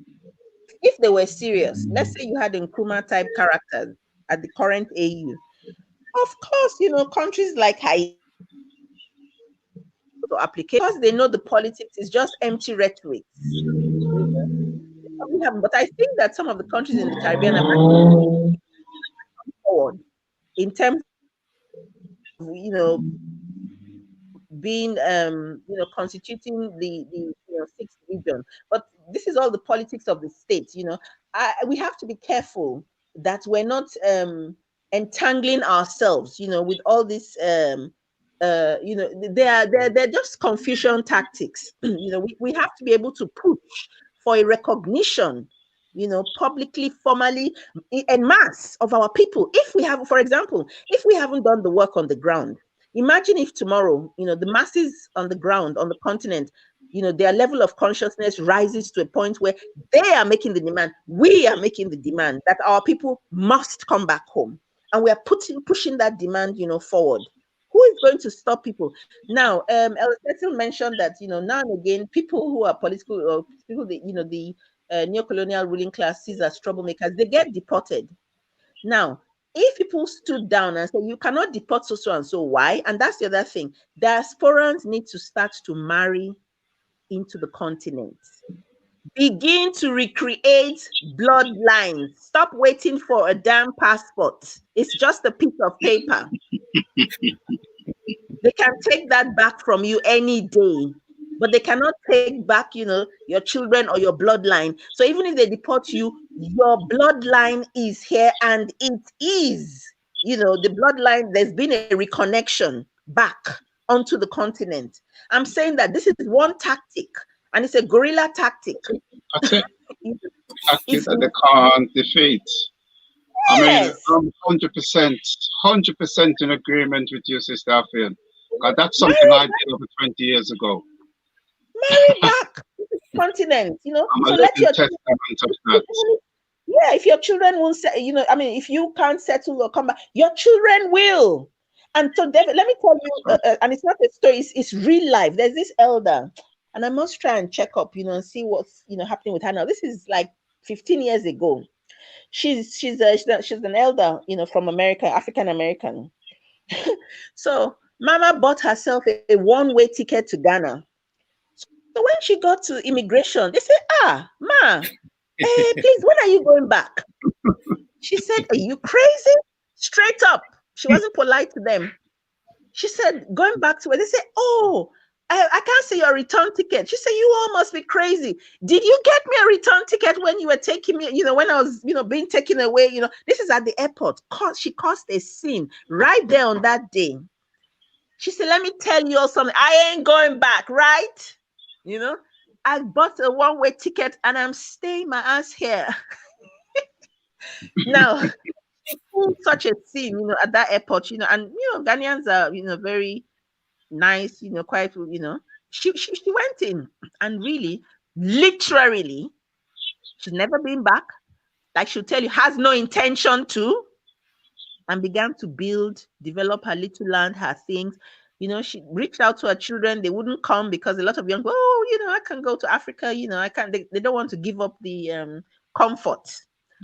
they were serious, let's say you had Nkrumah type characters at the current AU, of course, you know, countries like Haiti to application because they know the politics is just empty rhetoric. But I think that some of the countries in the Caribbean are actually forward in terms of, you know, being you know, constituting the you know, sixth region. But this is all the politics of the state. You know, we have to be careful that we're not entangling ourselves, you know, with all this you know, they're just confusion tactics. You know, we have to be able to push for a recognition, you know, publicly, formally, en masse of our people. If we have, for example, if we haven't done the work on the ground, imagine if tomorrow, you know, the masses on the ground, on the continent, you know, their level of consciousness rises to a point where they are making the demand, we are making the demand that our people must come back home. And we are pushing that demand, you know, forward. Who is going to stop people? Now, Elder Cecil mentioned that, now and again, people who are political, or people that, the neocolonial ruling class sees as troublemakers, they get deported. Now, if people stood down and said, you cannot deport so and so, why? And that's the other thing. Diasporans need to start to marry into the continent. Begin to recreate bloodlines. Stop waiting for a damn passport. It's just a piece of paper. They can take that back from you any day, but they cannot take back, your children or your bloodline. So even if they deport you, your bloodline is here, and it is, the bloodline, there's been a reconnection back onto the continent. I'm saying that this is one tactic, and it's a guerrilla tactic. That's it. Tactic that they can't defeat. Yes. I mean, I'm 100% in agreement with you, Sister Afia. That's something I did over 20 years ago. Marry back continent, I'm so a let your testament of that. Yeah, if your children won't, if you can't settle or come back, your children will. And so, David, let me tell you, and it's not a story; it's real life. There's this elder, and I must try and check up, and see what's happening with her now. This is like 15 years ago. She's an elder, from America, African American. So, Mama bought herself a one-way ticket to Ghana. So when she got to immigration, they said, Ma, please, when are you going back? She said, are you crazy? Straight up. She wasn't polite to them. She said, going back to where they said, oh, I can't see your return ticket. She said, you all must be crazy. Did you get me a return ticket when you were taking me, when I was, being taken away? This is at the airport. She caused a scene right there on that day. She said, let me tell you all something. I ain't going back, right? I bought a one-way ticket and I'm staying my ass here. Now, such a scene, at that airport, and Ghanaians are, very nice, quite, she went in and really, literally, she's never been back. Like she'll tell you, has no intention to, and began to develop her little land, her things. She reached out to her children. They wouldn't come because a lot of young, I can go to Africa. I can't. They don't want to give up the comfort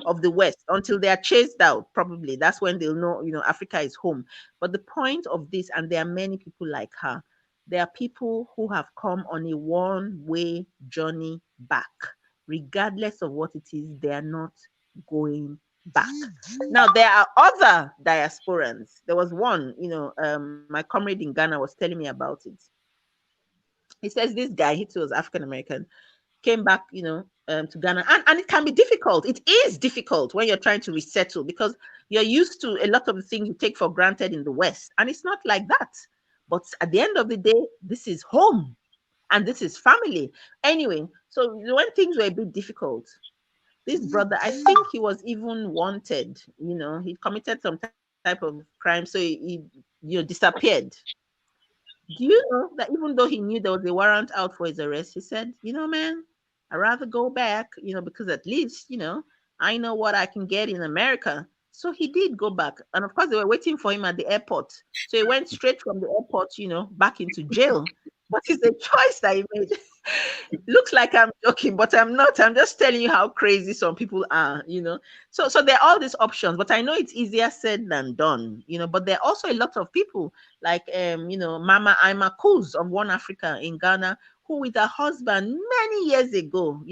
of the West until they are chased out. Probably that's when they'll know, Africa is home. But the point of this, and there are many people like her, there are people who have come on a one-way journey back, regardless of what it is. They are not going back. Now there are other diasporans. There was one, my comrade in Ghana was telling me about it. He says this guy, he was African American, came back, to Ghana, and it can be difficult. It is difficult when you're trying to resettle because you're used to a lot of the things you take for granted in the West, and it's not like that. But at the end of the day, this is home, and this is family. Anyway, so when things were a bit difficult, this brother, I think he was even wanted, he committed some type of crime, so he disappeared. Do you know that even though he knew there was a warrant out for his arrest, he said, man, I'd rather go back, because at least, I know what I can get in America. So he did go back. And of course, they were waiting for him at the airport. So he went straight from the airport, back into jail. But it's a choice that he made. Looks like I'm joking, but I'm not. I'm just telling you how crazy some people are, So there are all these options, but I know it's easier said than done, But there are also a lot of people like, Mama Ima Kuz of One Africa in Ghana, who with her husband many years ago,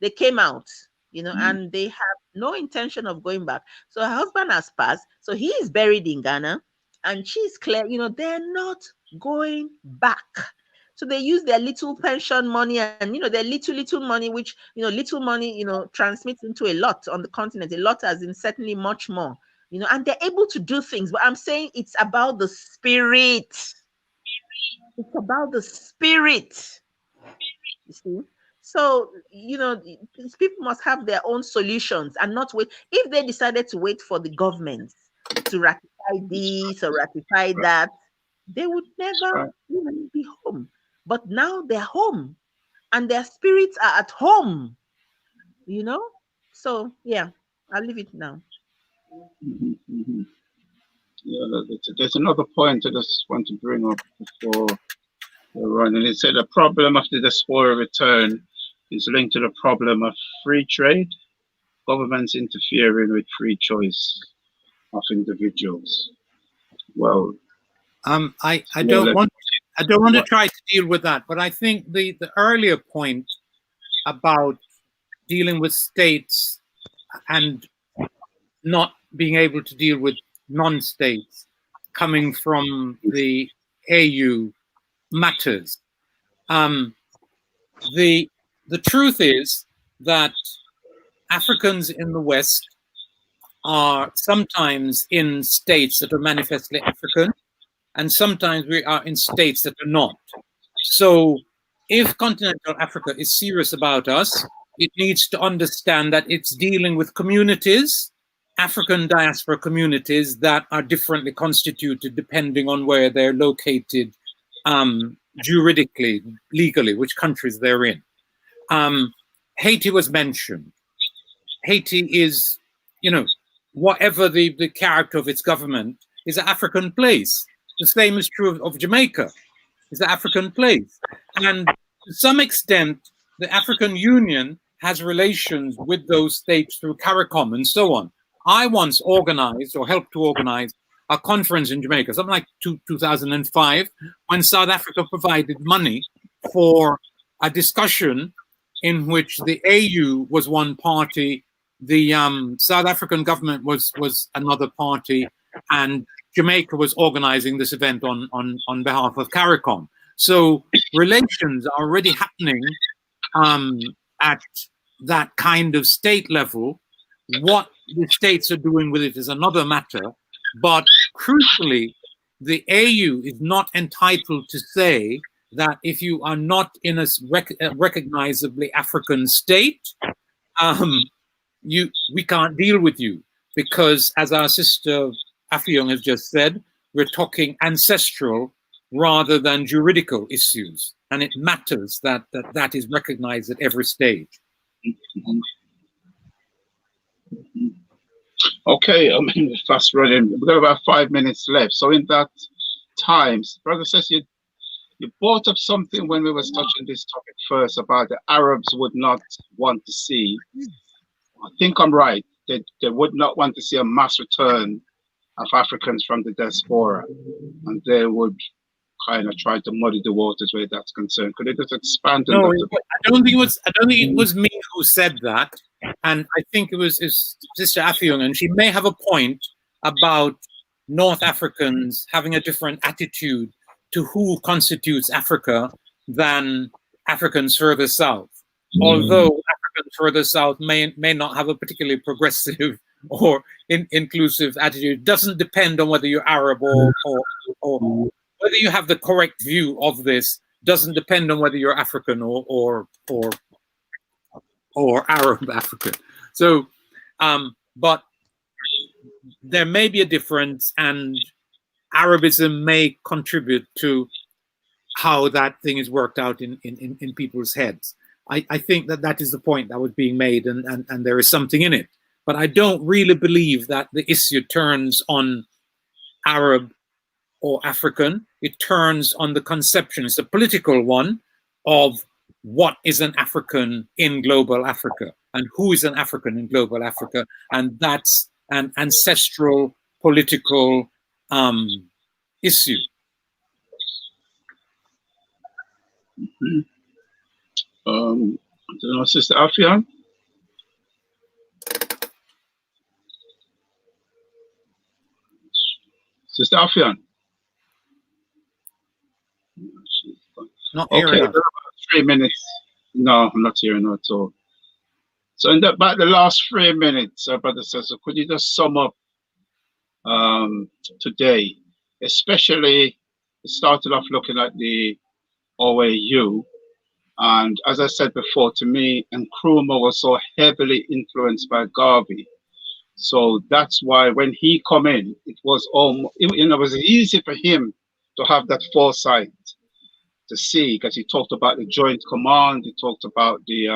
they came out, and they have no intention of going back. So her husband has passed, so he is buried in Ghana, and she's clear, they're not going back. So they use their little pension money and, their little money, which, little money, transmits into a lot on the continent. A lot as in certainly much more, and they're able to do things. But I'm saying it's about the spirit. It's about the spirit. You see? So, these people must have their own solutions and not wait. If they decided to wait for the government to ratify this or ratify that, they would never be home. But now they're home and their spirits are at home, So, yeah, I'll leave it now. Yeah, there's another point I just want to bring up before we run. And it said the problem of the diaspora return is linked to the problem of free trade, governments interfering with free choice of individuals. Well, I don't want to try to deal with that, but I think the earlier point about dealing with states and not being able to deal with non-states coming from the AU matters. The truth is that Africans in the West are sometimes in states that are manifestly African, and sometimes we are in states that are not. So if continental Africa is serious about us, it needs to understand that it's dealing with communities, African diaspora communities that are differently constituted depending on where they're located juridically, legally, which countries they're in. Haiti was mentioned. Haiti is, whatever the character of its government, is an African place. The same is true of Jamaica. It's an African place. And to some extent, the African Union has relations with those states through CARICOM and so on. I once organized or helped to organize a conference in Jamaica, something like 2005, when South Africa provided money for a discussion in which the AU was one party, the South African government was another party, and Jamaica was organizing this event on behalf of CARICOM. So relations are already happening at that kind of state level. What the states are doing with it is another matter. But crucially, the AU is not entitled to say that if you are not in a recognizably African state, we can't deal with you, because as our sister Affiong has just said, we're talking ancestral rather than juridical issues, and it matters that that is recognized at every stage. Okay, fast running. We've got about 5 minutes left. So in that time, Brother says you brought up something when we were touching this topic first about the Arabs would not want to see. I think I'm right. They would not want to see a mass return of Africans from the diaspora, and they would kind of try to muddy the waters where that's concerned. Could you just expand on that? I don't think it was me who said that, and I think it was Sister Affiong, and she may have a point about North Africans having a different attitude to who constitutes Africa than Africans further south. Although Africans further south may not have a particularly progressive or inclusive attitude. It doesn't depend on whether you're Arab or whether you have the correct view of this. Doesn't depend on whether you're African or Arab African. So, but there may be a difference, and Arabism may contribute to how that thing is worked out in people's heads. I think that is the point that was being made, and there is something in it. But I don't really believe that the issue turns on Arab or African. It turns on the conception, it's a political one, of what is an African in global Africa and who is an African in global Africa. And that's an ancestral political issue. I don't know, Sister Affiong? Sister Affiong? Not hearing okay, 3 minutes. No, I'm not hearing her at all. So in about the last 3 minutes, Brother Cecil, could you just sum up today, especially it started off looking at the OAU, and as I said before, to me, Nkrumah was so heavily influenced by Garvey. So that's why when he come in, it was it was easy for him to have that foresight to see, because he talked about the joint command, he talked about the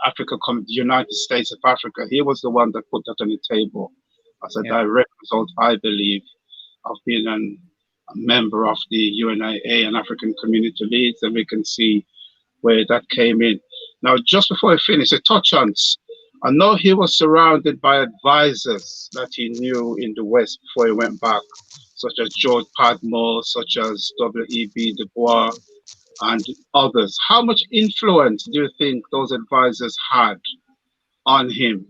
Africa, the United States of Africa. He was the one that put that on the table. as a direct result, I believe, of being a member of the UNIA and African Community Leads, and we can see where that came in. Now, just before I finish, a touch on, I know he was surrounded by advisors that he knew in the West before he went back, such as George Padmore, such as W.E.B. Du Bois, and others. How much influence do you think those advisors had on him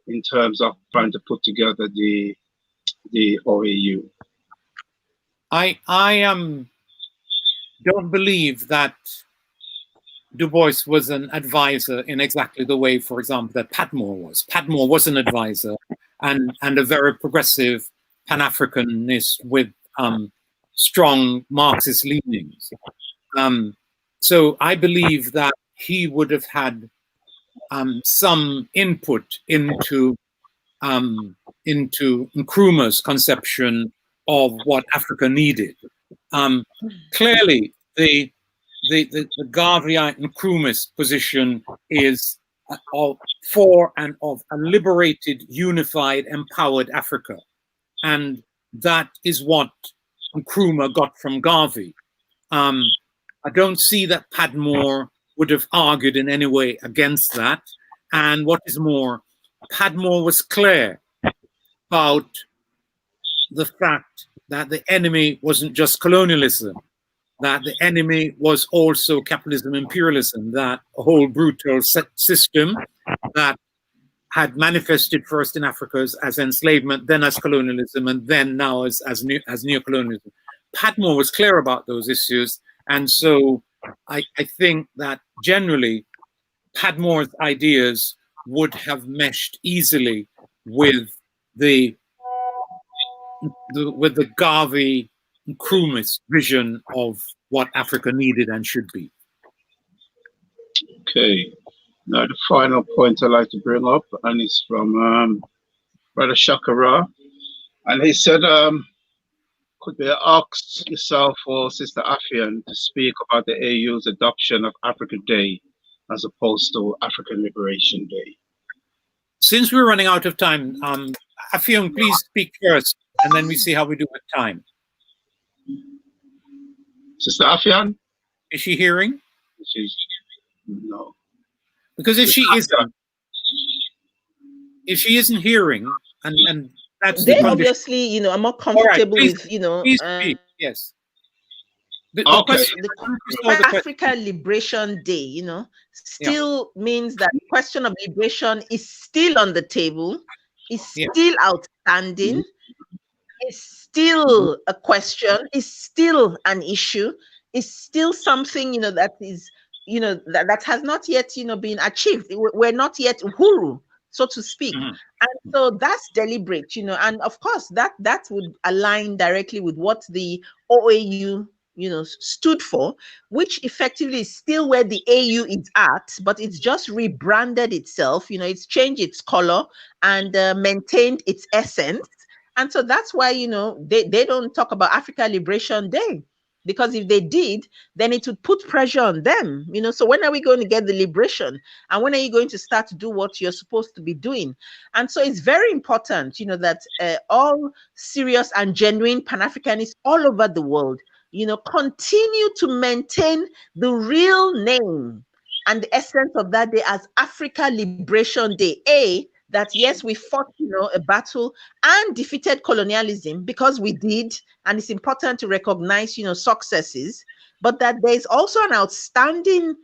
in terms of trying to put together the OAU? I don't believe that Du Bois was an advisor in exactly the way, for example, that Padmore was. Padmore was an advisor and a very progressive Pan-Africanist with strong Marxist leanings. So I believe that he would have had some input into Nkrumah's conception of what Africa needed. Clearly, the Garveyite Nkrumah's position is for and of a liberated, unified, empowered Africa, and that is what Nkrumah got from Garvey. I don't see that Padmore would have argued in any way against that. And what is more, Padmore was clear about the fact that the enemy wasn't just colonialism, that the enemy was also capitalism, imperialism, that a whole brutal system that had manifested first in Africa as enslavement, then as colonialism, and then now as neocolonialism. Padmore was clear about those issues. And so I think that generally Padmore's ideas would have meshed easily with the Garvey Nkrumah's vision of what Africa needed and should be. Okay. Now the final point I'd like to bring up, and it's from Brother Shakara, and he said, could they ask yourself or Sister Afian to speak about the AU's adoption of Africa Day as opposed to African Liberation Day? Since we're running out of time, Afian, please speak first, and then we see how we do with time. Sister Afian? Is she hearing? No. Because if she isn't hearing, and that's they the obviously, you know, are more comfortable with, you know, please speak. Yes. The Africa Liberation Day, you know, still means that the question of liberation is still on the table, is still outstanding, is still a question, is still an issue, is still something, you know, that is, you know, that has not yet, you know, been achieved. We're not yet uhuru, so to speak. And so that's deliberate, you know, and of course that would align directly with what the OAU, you know, stood for, which effectively is still where the AU is at, but it's just rebranded itself, you know, it's changed its color and maintained its essence. And so that's why, you know, they don't talk about Africa Liberation Day, because if they did, then it would put pressure on them, you know. So when are we going to get the liberation? And when are you going to start to do what you're supposed to be doing? And so it's very important, you know, that all serious and genuine Pan-Africanists all over the world, you know, continue to maintain the real name and the essence of that day as Africa Liberation Day. That yes, we fought, you know, a battle and defeated colonialism, because we did, and it's important to recognize, you know, successes, but that there is also an outstanding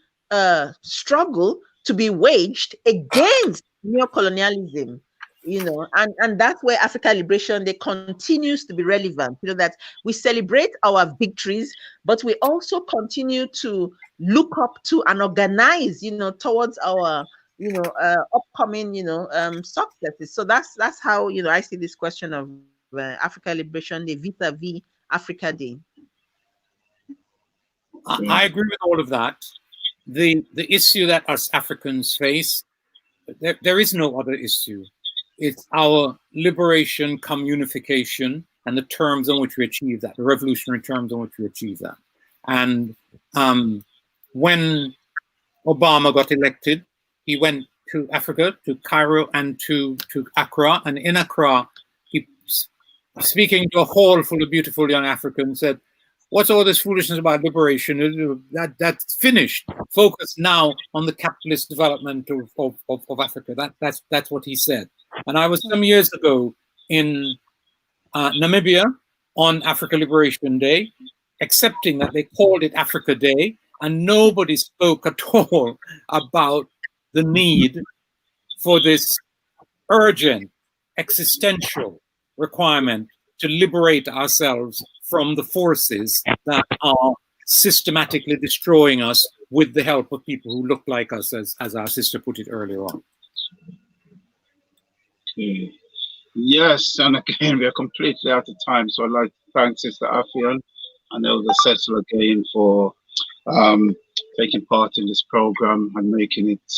struggle to be waged against neocolonialism, you know, and that's where Africa Liberation Day continues to be relevant, you know, that we celebrate our victories, but we also continue to look up to and organize, you know, towards our, you know, upcoming, you know, successes. So that's how, you know, I see this question of Africa Liberation Day vis-a-vis Africa Day. I agree with all of that. The issue that us Africans face, there is no other issue. It's our liberation, unification, and the terms on which we achieve that, the revolutionary terms on which we achieve that. And when Obama got elected, he went to Africa, to Cairo and to Accra. And in Accra, he speaking to a hall full of beautiful young Africans, said, "What's all this foolishness about liberation? That's finished. Focus now on the capitalist development of Africa." That's what he said. And I was some years ago in Namibia on Africa Liberation Day, accepting that they called it Africa Day, and nobody spoke at all about the need for this urgent, existential requirement to liberate ourselves from the forces that are systematically destroying us with the help of people who look like us, as our sister put it earlier on. Okay. Yes, and again, we are completely out of time, so I'd like to thank Sister Afian and Elder Cecil again for taking part in this program and making it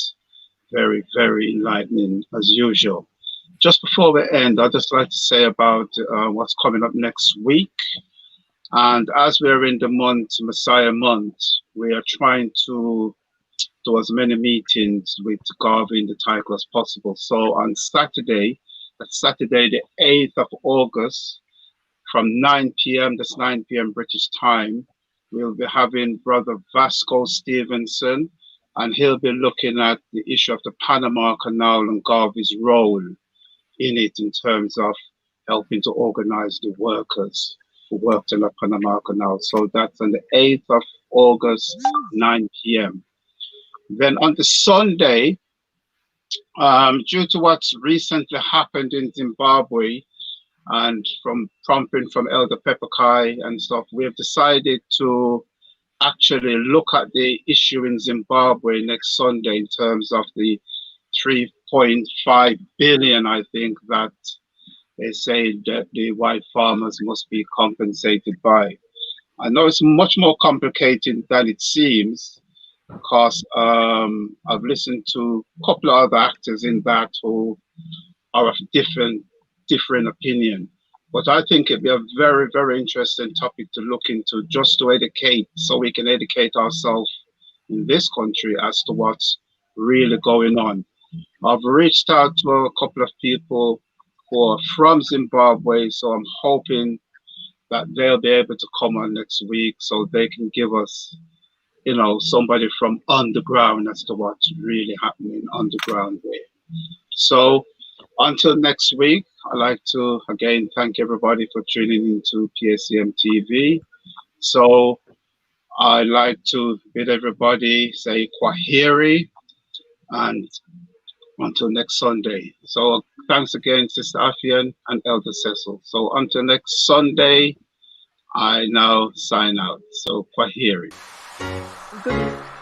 very, very enlightening as usual. Just before we end, I'd just like to say about what's coming up next week. And as we're in the month, Messiah month, we are trying to do as many meetings with Garvey in the title as possible. So on Saturday, that's Saturday the 8th of August, from 9 p.m., that's 9 p.m. British time, we'll be having Brother Vasco Stevenson, and he'll be looking at the issue of the Panama Canal and Garvey's role in it in terms of helping to organize the workers who worked in the Panama Canal. So that's on the 8th of August, 9 p.m. Then on the Sunday, due to what's recently happened in Zimbabwe and from prompting from Elder Pepperkai and stuff, we've decided to actually look at the issue in Zimbabwe next Sunday in terms of the 3.5 billion, I think, that they say that the white farmers must be compensated by. I know it's much more complicated than it seems, because I've listened to a couple of other actors in that who are of different opinion. But I think it'd be a very, very interesting topic to look into, just to educate, so we can educate ourselves in this country as to what's really going on. I've reached out to a couple of people who are from Zimbabwe, so I'm hoping that they'll be able to come on next week so they can give us, you know, somebody from underground as to what's really happening underground there. So until next week, I'd like to again thank everybody for tuning into PSCM TV. So I'd like to bid everybody say Kwaheri, and until next Sunday. So thanks again, Sister Afian and Elder Cecil. So until next Sunday, I now sign out. So Kwaheri. Good.